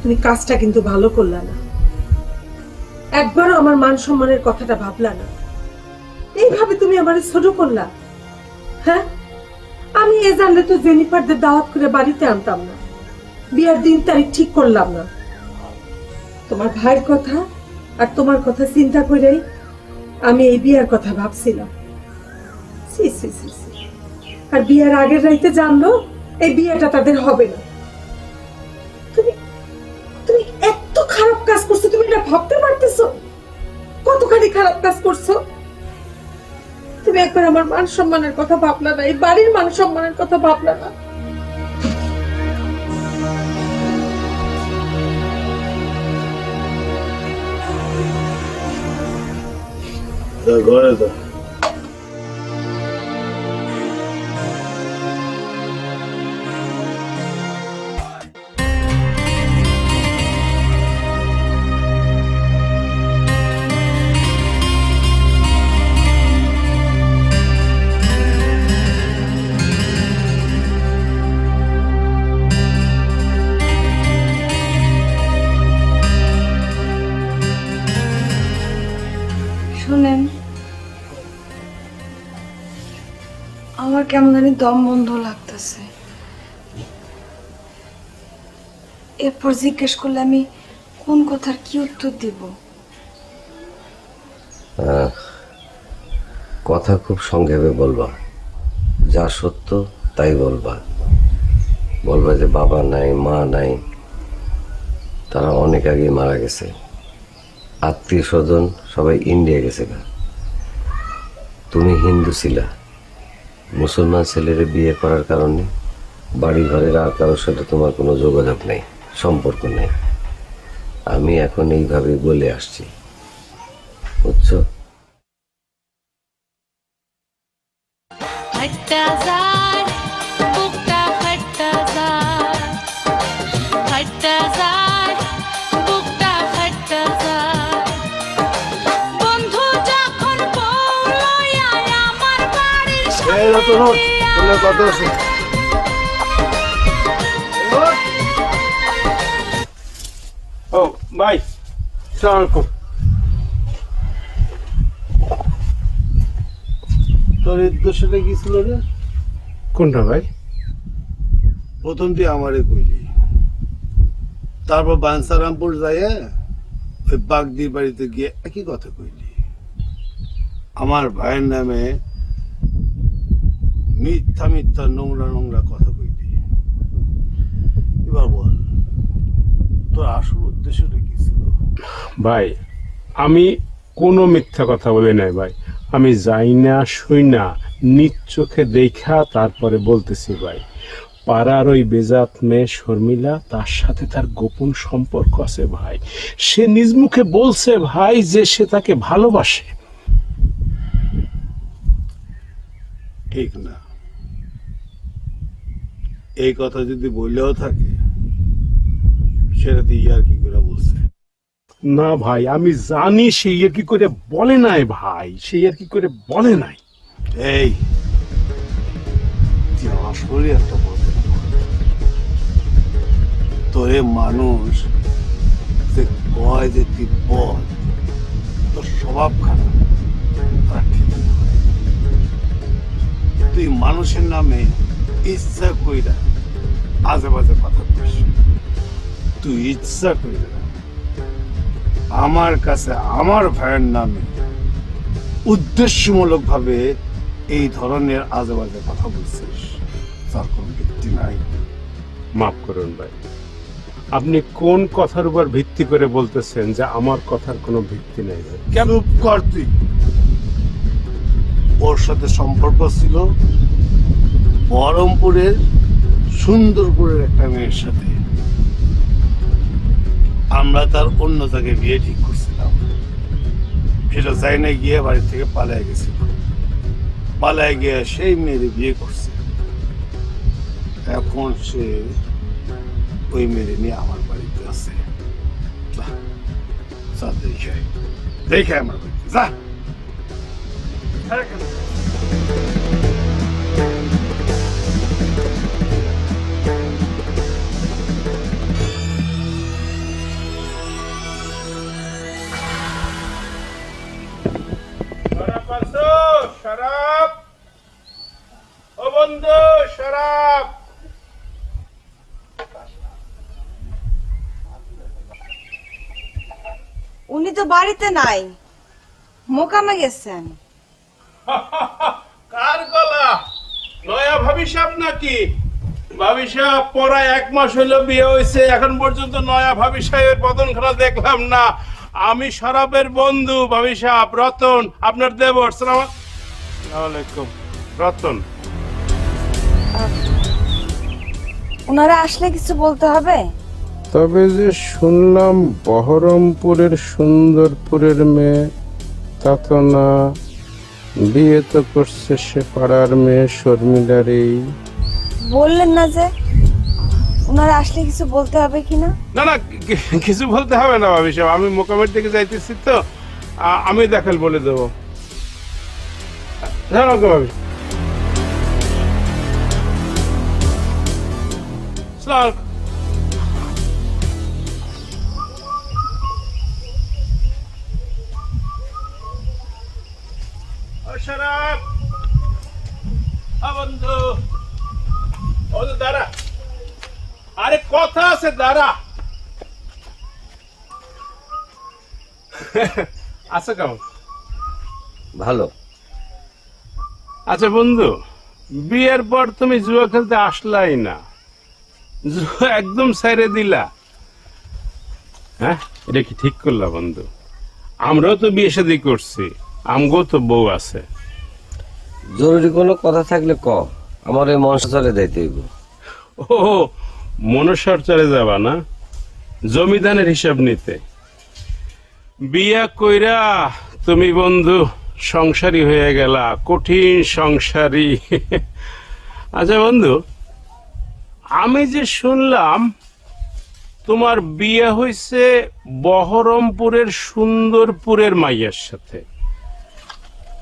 তুমি কাজটা কিন্তু ভালো করলা না। একবারও আমার মান সম্মানের কথাটা ভাবলা না। এইভাবে তুমি আমার ছোট করলা। হ্যাঁ, আমি এ জানলে তো জেনিফারদের দাওয়াত করে বাড়িতে আনতাম না, বিয়ের দিন তারিখ ঠিক করলাম না। তোমার ভাইয়ের কথা আর তোমার কথা চিন্তা করেই আমি এই বিয়ের কথা ভাবছিলাম। সি সি সি সি। আর বিয়ের আগের রাইতে জানলো এই বিয়েটা তাদের হবে না। তুমি তুমি এত খারাপ কাজ করছো, তুমি এটা ভাবতে পারতেছো? কতখানি খারাপ কাজ করছো তুমি? একবার আমার মান সম্মানের কথা ভাবলা না, এই বাড়ির মান সম্মানের কথা ভাবলা না। ঘরে তো শুনেন, আমার কেমন জানি দম বন্ধ লাগতেছে। এরপর জিজ্ঞেস করলে আমি কোন কথার কি উত্তর দিব? কথা খুব সংক্ষেপে বলবা, যা সত্য তাই বলবা। বলবা যে বাবা নাই, মা নাই, তারা অনেক আগে মারা গেছে, আত্মীয় স্বজন সবাই ইন্ডিয়া গেছে গা। তুমি হিন্দু ছিলা, মুসলমান ছেলেরে বিয়ে করার কারণে বাড়ি ঘরের আর কারোর সাথে তোমার কোনো যোগাযোগ নেই, সম্পর্ক নেই। আমি এখন এইভাবে বলে আসছি, বুঝছো? কথা আছে। ও ভাই, সালাম আলাইকুম। তোর উদ্দেশ্যটা কি ছিল রে? কোনটা ভাই? প্রথম তুই আমারে কইলি, তারপর বাঞ্ছারামপুর যাইয়া ওই বাগদির বাড়িতে গিয়ে একই কথা কইলি। আমার ভাইয়ের নামে মিথ্যা মিথ্যা নোংরা নোংরা কথা কইলি। এবার বল তোর আসল উদ্দেশ্যটা কি ছিল? ভাই আমি কোনো মিথ্যা কথা বলি নাই ভাই, আমি যাই না শুই না নিজ চোখে দেখা তারপরে বলতেছি ভাই, পাড়ার ওই বেজাত মেয়ে শর্মিলা, তার সাথে তার গোপন সম্পর্ক আছে ভাই। সে নিজ মুখে বলছে ভাই যে সে তাকে ভালোবাসে। ঠিক না, এই কথা যদি বললেও থাকে সেটা দিয়ে আর কি করে বলছে? না ভাই আমি জানি সে আর কি করে বলে নাই ভাই, সে আর কি করে বলে নাই। এই তুই আসলে একটা বলতে, তোরে মানুষ যে কয় যে তুই বল, তোর স্বভাব খারাপ, তা ঠিক নয়। তুই মানুষের নামে ইচ্ছা কইরা আজে বাজে কথা বলিস। তুই ইচ্ছা কইরা আমার কাছে আমার ভাইয়ের নামে উদ্দেশ্যমূলক ভাবে এই ধরনের আজে বাজে কথা বলছিস, তার কোনো ভিত্তি নাই। মাফ করুন ভাই, আপনি কোন কথার উপর ভিত্তি করে বলতেছেন যে আমার কথার কোনো ভিত্তি নাই ভাই? চুপ কর তুই। ওর সাথে সম্পর্ক ছিল বহরমপুরের সুন্দরপুরের একটা মেয়ের সাথে। আমরা তার অন্য জায়গায় বিয়ে ঠিক করছিলাম। সেটা যাই না গিয়ে বাড়ি থেকে পালায় গেছিল। পালায় গিয়ে সেই মেয়ের বিয়ে করছে। এখন সে ওই মেয়ে নিয়ে আমার বাড়িতে আছে। যা দেখে দেখে আমার বাড়িতে যা। শরাব, ও বন্ধু শরাব। উনি তো বাড়িতে নাই, মোকামে গেছেন। কার গলা? নয়া ভাবি সাহেব নাকি? ভাবি সাহেব পড়ায় 1 মাস হলো বিয়ে হয়েছে, এখন পর্যন্ত নয়া ভাবি সাহেবের বদনখানা দেখলাম না। আমি শরাবের বন্ধু ভাবি সাহেব, রতন, আপনার দেবর। সালাম আলাইকুম। রতন, ওনারা আসলে কিছু বলতে হবে? তবে যে শুনলাম বহরমপুরের সুন্দরপুরের মেয়ে, তা তো না, বিয়ে তো করছে সে পাড়ার মেয়ে শর্মিলারই। বললেন না যে ওনারা আসলে কিছু বলতে হবে কিনা? না না, কিছু বলতে হবে না ভাবি সাহেব, আমি মোকামের দিকে যাইতেছি তো, আমি দেখাল বলে দেবো। হ্যাঁ ভাবি সালাম। শরাব, বন্ধু, বন্ধু দাঁড়া, আরে কথা আছে দাঁড়া। আচ্ছা কেমন? ভালো। আচ্ছা বন্ধু, বিয়ের পর তুমি জুয়া খেলতে আসলাই না, জুয়া একদম ছেড়ে দিলা, হ্যাঁ? এটা কি ঠিক করলা বন্ধু? আমরাও তো বিয়ে শাদী করছি, আমগো তো বউ আছে। জরুরি কোনো কথা থাকলে ক, আমার ওই মনসা চলে যাইতে হইব। ও মনসার চলে যাবা না, জমিদানের হিসাব নিতে? বিয়া কইরা তুমি বন্ধু সংসারী হয়ে গেলা, কঠিন সংসারী। আচ্ছা বন্ধু, আমি যে শুনলাম তোমার বিয়ে হয়েছে বহরমপুরের সুন্দরপুরের মাইয়ার সাথে,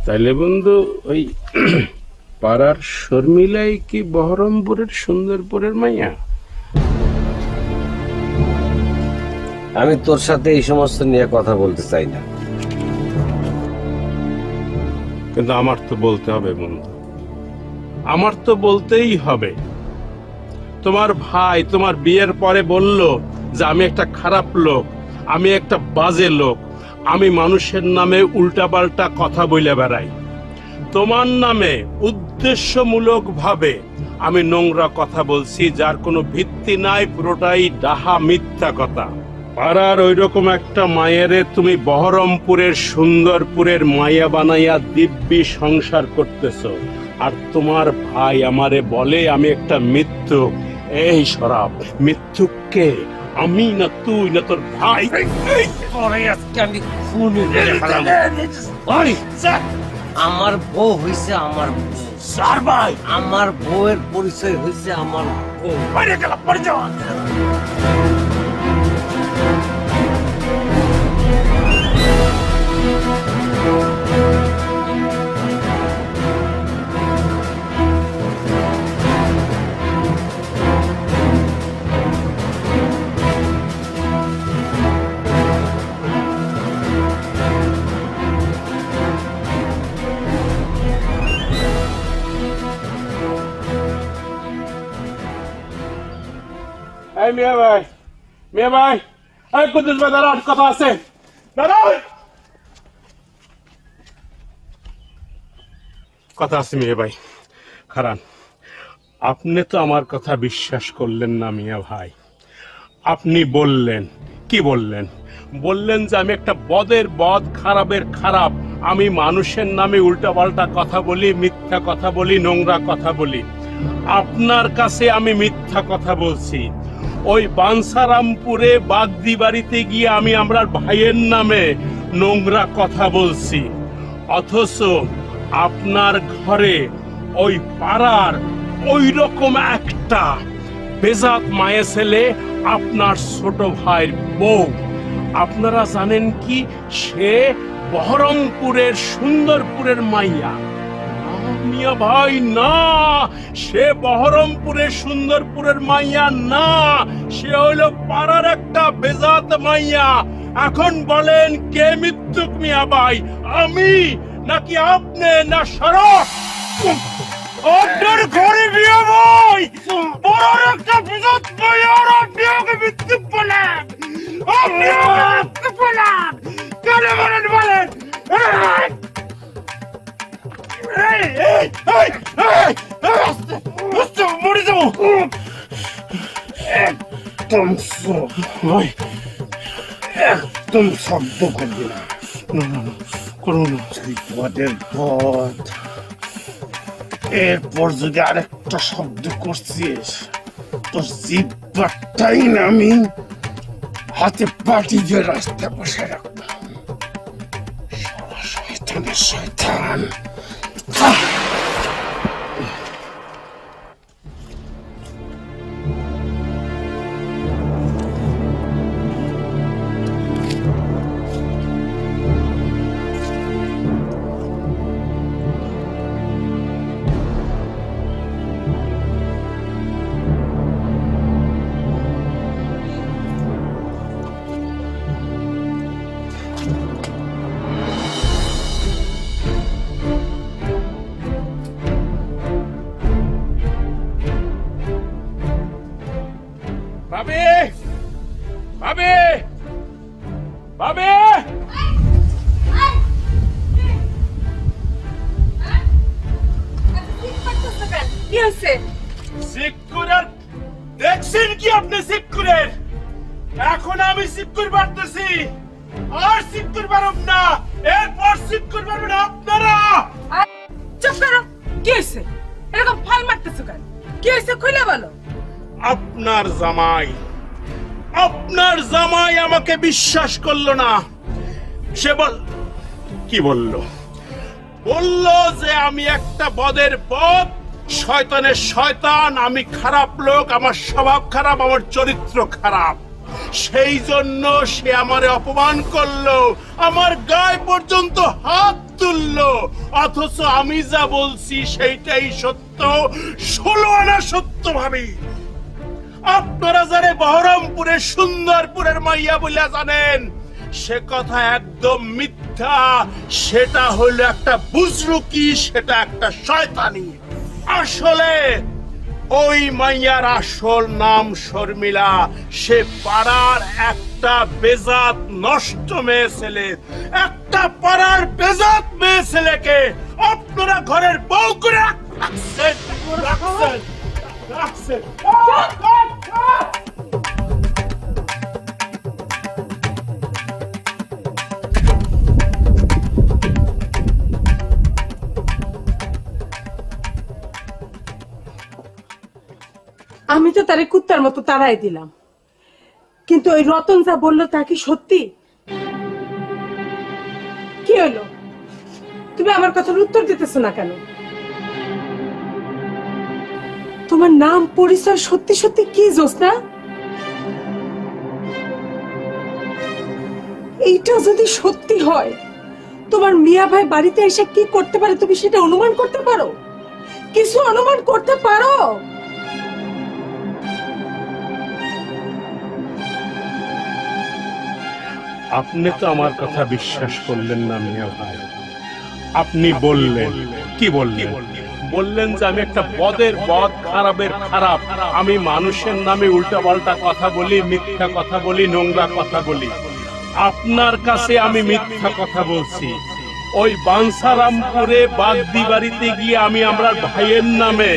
তাইলে বন্ধু ওই পাড়ার শর্মিলাই কি বহরমপুরের সুন্দরপুরের মাইয়া? আমি তোর সাথে এই সমস্ত নিয়ে কথা বলতে চাই না। কিন্তু আমার তো বলতে হবে বন্ধু, আমার তো বলতেই হবে। তোমার ভাই তোমার বিয়ের পরে বলল যে আমি একটা খারাপ লোক, আমি একটা বাজে লোক, আমি মানুষের নামে উল্টাপাল্টা কথা বলে বেড়াই, তোমার নামে উদ্দেশ্যমূলক ভাবে আমি নোংরা কথা বলছি, যার কোনো ভিত্তি নাই, পুরোটাই ডাহা মিথ্যা কথা। পাড়ার ওইরকম একটা মায়েরে তুমি বহরমপুরের সুন্দরপুরের মাইয়া বানাইয়া দিব্যি সংসার করতেছো, আর তোমার ভাই আমারে বলে আমি একটা মিথ্যুক। এই শরাব, মিথ্যুককে আমি না তুই না তোর ভাই? আজকে আমি খুন করে ফেলাম। ওই, আমার বউ হইছে আমার বউ। স্যার ভাই, আমার বউয়ের পরিচয় হইছে আমার বউ। বাইরে গেলাম, পড়ে যাওয়া। এই মিয়া ভাই, মিয়া ভাই, এই কুদ্দুস ভাই দাঁড়ান, কথা আছে, দাঁড়ান। কথা আছে মিয়া ভাই, খারান। আপনি তো আমার কথা বিশ্বাস করলেন না মিয়া ভাই। আপনি বললেন, কি বললেন? বললেন যে আমি একটা বদের বদ, খারাপের খারাপ, আমি মানুষের নামে উল্টাপাল্টা কথা বলি, মিথ্যা কথা বলি, নোংরা কথা বলি। আপনার কাছে আমি মিথ্যা কথা বলছি? ওই বাঞ্ছারামপুরে বাগদি বাড়িতে গিয়ে আমি আমার ভাইয়ের নামে নোংরা কথা বলছি, অথচ আপনার ঘরে ওই পাড়ার ওই রকম একটা বেজাত মায়ে ছেলে, আপনার ছোট ভাইয়ের বউ। আপনারা জানেন কি, সে বহরমপুরের সুন্দরপুরের মাইয়া। মিয়া ভাই না, সে বহরমপুরের সুন্দরপুরের মাইয়া না, সে হইল পাড়ার একটা বেজাত মাইয়া। এখন বলেন কে মিথ্যুক মিয়া ভাই, আমি নাকি আপনি না শরফ? আপনার ঘরে বিয়ে ভাই, বড় একটা বেজাত মাইয়া, আর আপনি ওকে মিথ্যুক বলেন? আপনি ওকে মিথ্যুক বলেন কেন? বলেন বলেন। মরে যাবো একদম। একদম শব্দ করবি না, করবো না। পদের পদ, এরপর যদি আরেকটা শব্দ করছিস, তোর জিব্বাটাই না আমি হাতে পাটি দিয়ে রাস্তায় বসে রাখবো। শয়তানের শয়তান। ভাবি, ভাবি, ভাবি, কি হয়েছে? সিকুরের দেখছেন কি আপনি? সিকুরের এখন আমি সিকুর বাড়তেছি, আর সিকুর বাড়ব না, এরপর সিকুর বাড়বেন আপনারা। চুপ করো। কি হয়েছে? এরকম ফাল মারতেছো কেন? কি হয়েছে খুলে বলো। আপনার জামাই, আপনার জামাই আমাকে বিশ্বাস করলো না। সে কি বলল? বলল যে আমি একটা বদের বদ, শয়তানের শয়তান, আমি খারাপ লোক, আমার স্বভাব খারাপ, আমার চরিত্র খারাপ। সেই জন্য সে আমারে অপমান করলো, আমার গায়ে পর্যন্ত হাত তুললো, অথচ আমি যা বলছি সেইটাই সত্য, 16 আনা সত্য। ভাবি, আপনারা যারা বহরমপুরের সুন্দরপুরের মাইয়া বলে জানেন, সে কথা একদম মিথ্যা। সেটা হলো একটা বুজরুকি, সেটা একটা শয়তানি। আসলে ওই মাইয়ার আসল নাম শর্মিলা। সে পাড়ার একটা বেজাত নষ্ট মেয়ে ছেলে, একটা পাড়ার বেজাত মেয়ে ছেলেকে আপনারা ঘরের বউ করে রাখছেন, রাখছেন, রাখছেন। আমি তো তারে কুত্তার মতো তাড়াই দিলাম, কিন্তু ওই রতন যা বললো তা কি সত্যি? কি হলো, তুমি আমার কথার উত্তর দিতেছো না কেন? তোমার নাম পরিচয় সত্যি সত্যি কি জোসনা? এইটা যদি সত্যি হয়, তোমার মিয়া ভাই বাড়িতে এসে কি করতে পারে তুমি সেটা অনুমান করতে পারো? কিছু অনুমান করতে পারো? আপনি তো আমার কথা বিশ্বাস করলেন না মিয়া ভাই। আপনি বললেন, কি বললেন? বললেন যে আমি একটা বদের বদ, খারাপের খারাপ, আমি মানুষের নামে উল্টাপাল্টা কথা বলি, মিথ্যা কথা বলি, নোংরা কথা বলি। আপনার কাছে আমি মিথ্যা কথা বলছি? ওই বাঞ্ছারামপুরে বাগদি বাড়িতে গিয়ে আমি আমরা ভাইয়ের নামে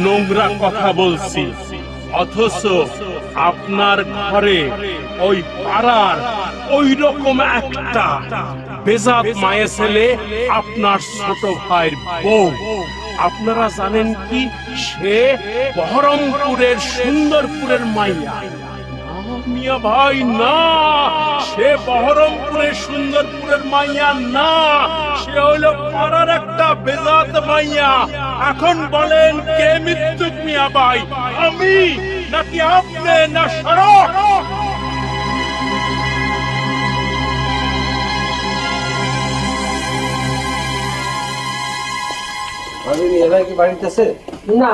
নোংরা কথা বলছি, অথচ আপনার ঘরে ওই পাড়ার ওই রকম একটা বেজাত মায়ের ছেলে আপনার ছোট ভাইয়ের বউ। আপনারা জানেন কি, সে বহরমপুরের সুন্দরপুরের মাইয়া। মিয়া ভাই না, সে বহরমপুরের সুন্দরপুরের মাইয়া না, সে হলো পাড়ার একটা বেজাত মাইয়া। এখন বলেন কে মৃত্যুক মিয়া ভাই, আমি নাকি আপনি, না সড়ক? এবার কি বাড়িতে আছে? না,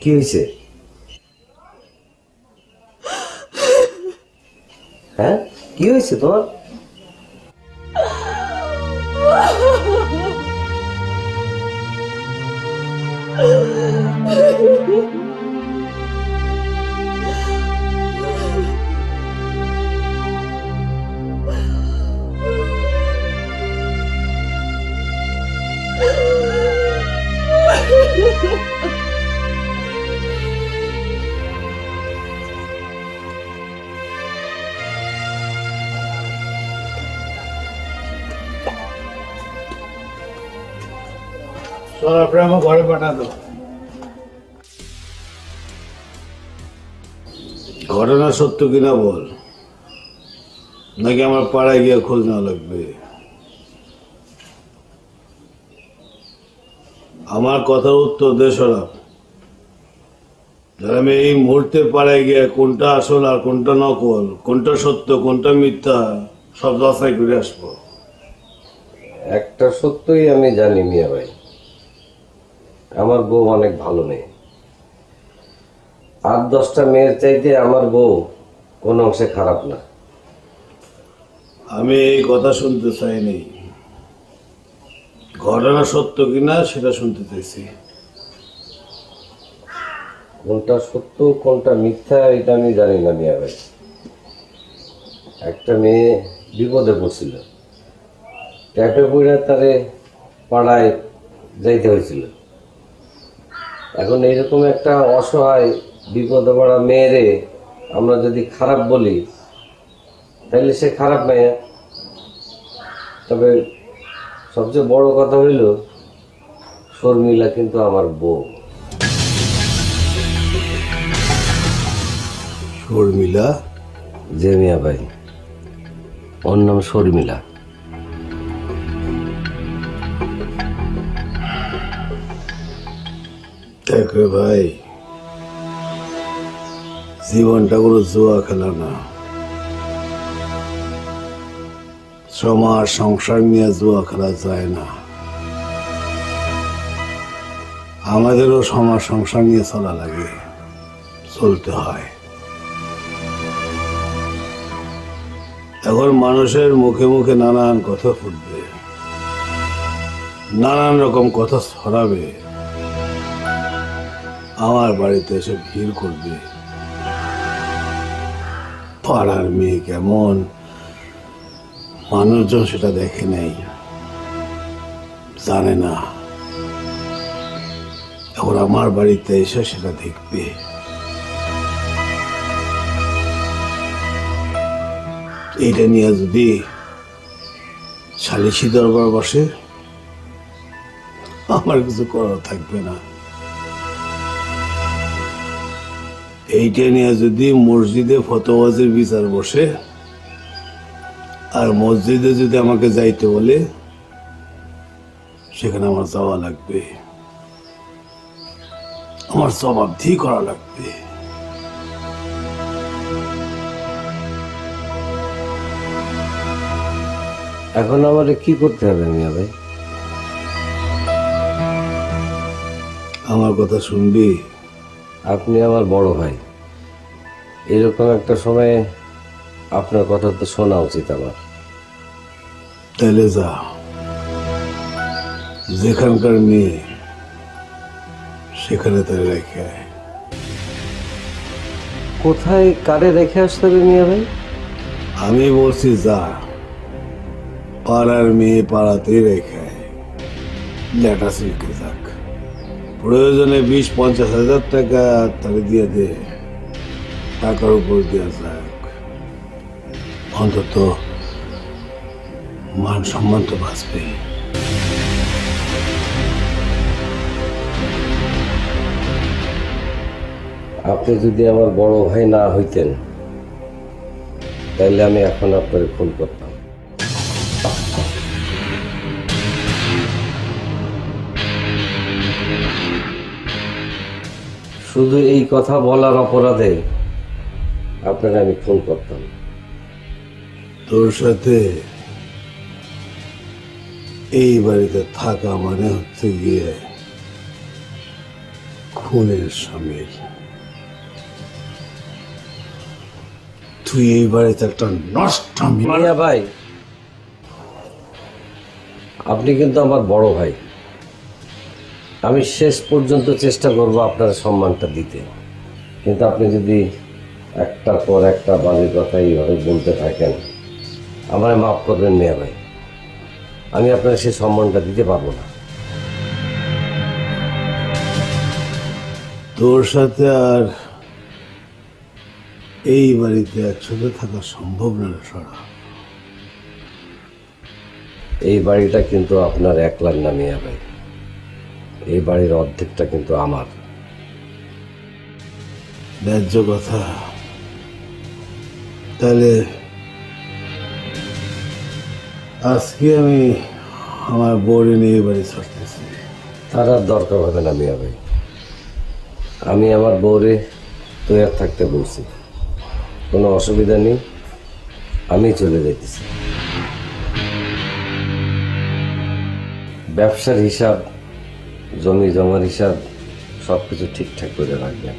কি হয়েছে? হ্যাঁ, কি হয়েছে তোমার? আপনি আমার ঘরে পাঠা দাও। ঘটনা সত্য কিনা বল, নাকি আমার পাড়ায় গিয়ে খোঁজ নেওয়া লাগবে? আমার কথার উত্তর দে সরাব। আমি এই মুহূর্তে পাড়ায় গিয়ে কোনটা আসল আর কোনটা নকল, কোনটা সত্য কোনটা মিথ্যা সব যাচাই করে আসবো। একটা সত্যই আমি জানি মিয়া ভাই, আমার বউ অনেক ভালো মেয়ে। 8-10টা মেয়ের চাইতে আমার বউ কোন অংশে খারাপ না। আমি এই কথা শুনতে চাইনি, ঘটনা সত্য কিনা সেটা শুনতে চাইছি। কোনটা সত্য কোনটা মিথ্যা এটা আমি জানি না মিয়া ভাই। একটা মেয়ে বিপদে পড়ছিল, ট্যাপে পড়ে তারে পাড়ায় যাইতে হয়েছিল। এখন এইরকম একটা অসহায় বিপদে পড়া মেয়েরে আমরা যদি খারাপ বলি তাহলে সে খারাপ মেয়ে। তবে সবচেয়ে বড় কথা হইল শর্মিলা কিন্তু আমার বউ। শর্মিলা? যে মিয়া ভাই, ওর নাম শর্মিলা। দেখ রে ভাই, জীবনটা কোনো জুয়া খেলা না। সমাজ সংসার নিয়ে জুয়া খেলা যায় না। আমাদেরও সমাজ সংসার নিয়ে চলা লাগে, চলতে হয়। এখন মানুষের মুখে মুখে নানান কথা ফুটবে, নানান রকম কথা ছড়াবে, আমার বাড়িতে এসে ভিড় করবে। পাড়ার মেয়ে কেমন, মানুষজন সেটা দেখে নেই, জানে না। এখন আমার বাড়িতে এসে সেটা দেখবে। এইটা নিয়ে যদি সালিশি দরবার বসে, আমার কিছু করার থাকবে না। এইটা নিয়ে যদি মসজিদে ফতোয়াজির বিচার বসে, আর মসজিদে যদি আমাকে যাইতে বলে, সেখানে আমার যাওয়া লাগবে, আমার জবাবদিহি করা লাগবে। এখন আমারে কি করতে হবে মিয়া ভাই? আমার কথা শুনবি? আপনি আমার বড় ভাই, এরকম একটা সময়ে আপনার কথা তো শোনা উচিত আমার। তাহলে যা, যেখানকার মেয়ে সেখানে তার রেখে আয়। কোথায় কারে রেখে আসতে হবে মিয়া ভাই? আমি বলছি যা, পাড়ার মেয়ে পাড়াতেই রেখে আয়, লেটা শিখে থাক। প্রয়োজনে 20-50 হাজার টাকা তাকে দিয়ে দে, টাকার উপর দেওয়া যাক, অন্তত মান সম্মান তো বাঁচবে। আপনি যদি আমার বড় ভাই না হইতেন, তাহলে আমি এখন আপনাকে ফোন করতাম। শুধু এই কথা বলার অপরাধে আপনাকে আমি ফোন করতাম। তোর সাথে এই বাড়িতে থাকা মানে হচ্ছে গিয়ে খুনের সামিল। তুই এই বাড়িতে একটা নষ্ট মিয়া ভাই, আপনি কিন্তু আমার বড় ভাই, আমি শেষ পর্যন্ত চেষ্টা করব আপনার সম্মানটা দিতে। কিন্তু আপনি যদি একটার পর একটা বাজে কথা এইভাবে বলতে থাকেন, আমায় মাফ করবেন মিয়া ভাই, আমি আপনার সেই সম্মানটা দিতে পারবো না। তোর সাথে আর এই বাড়িতে একসাথে থাকা সম্ভব না রে সরা। এই বাড়িটা কিন্তু আপনার একলার না মিয়া ভাই, এই বাড়ির অর্ধেকটা কিন্তু আমার। ন্যায্য কথা। তাহলে আজকে আমি আমার বউরে নিয়ে এই বাড়ি ছাড়তেছি। তার আর দরকার হবে না মিয়া ভাই, আমি আমার বউরে তৈরি থাকতে বলছি, কোনো অসুবিধা নেই, আমি চলে যেতেছি। ব্যবসার হিসাব, জমি জমার হিসাব সব কিছু ঠিকঠাক করে রাখবেন।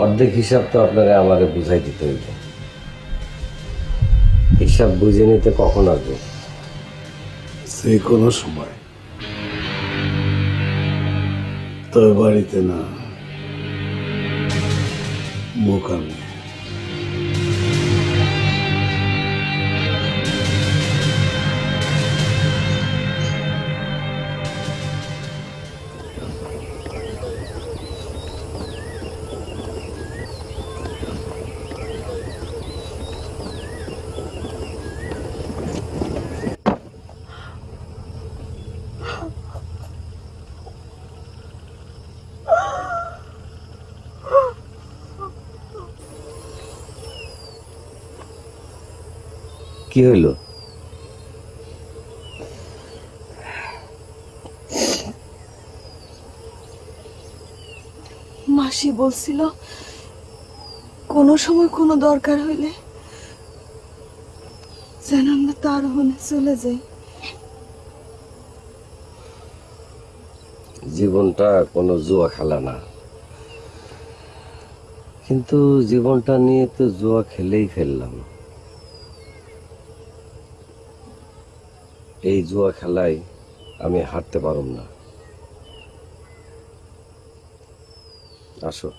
অর্ধেক হিসাব তো আপনারা আমারে বুঝাই দিতে হইবে। হিসাব বুঝে নিতে কখন আসবে? সে কোনো সময়, তবে বাড়িতে না, মোকামে। কি হইল? মাসি বলছিল কোনো সময় কোনো দরকার হইলে যেন আমরা তার হনে চলে যাই। জীবনটা কোনো জুয়া খেলা না, কিন্তু জীবনটা নিয়ে তো জুয়া খেলেই ফেললাম। এই জুয়া খেলায় আমি হারতে পারব না। আসো।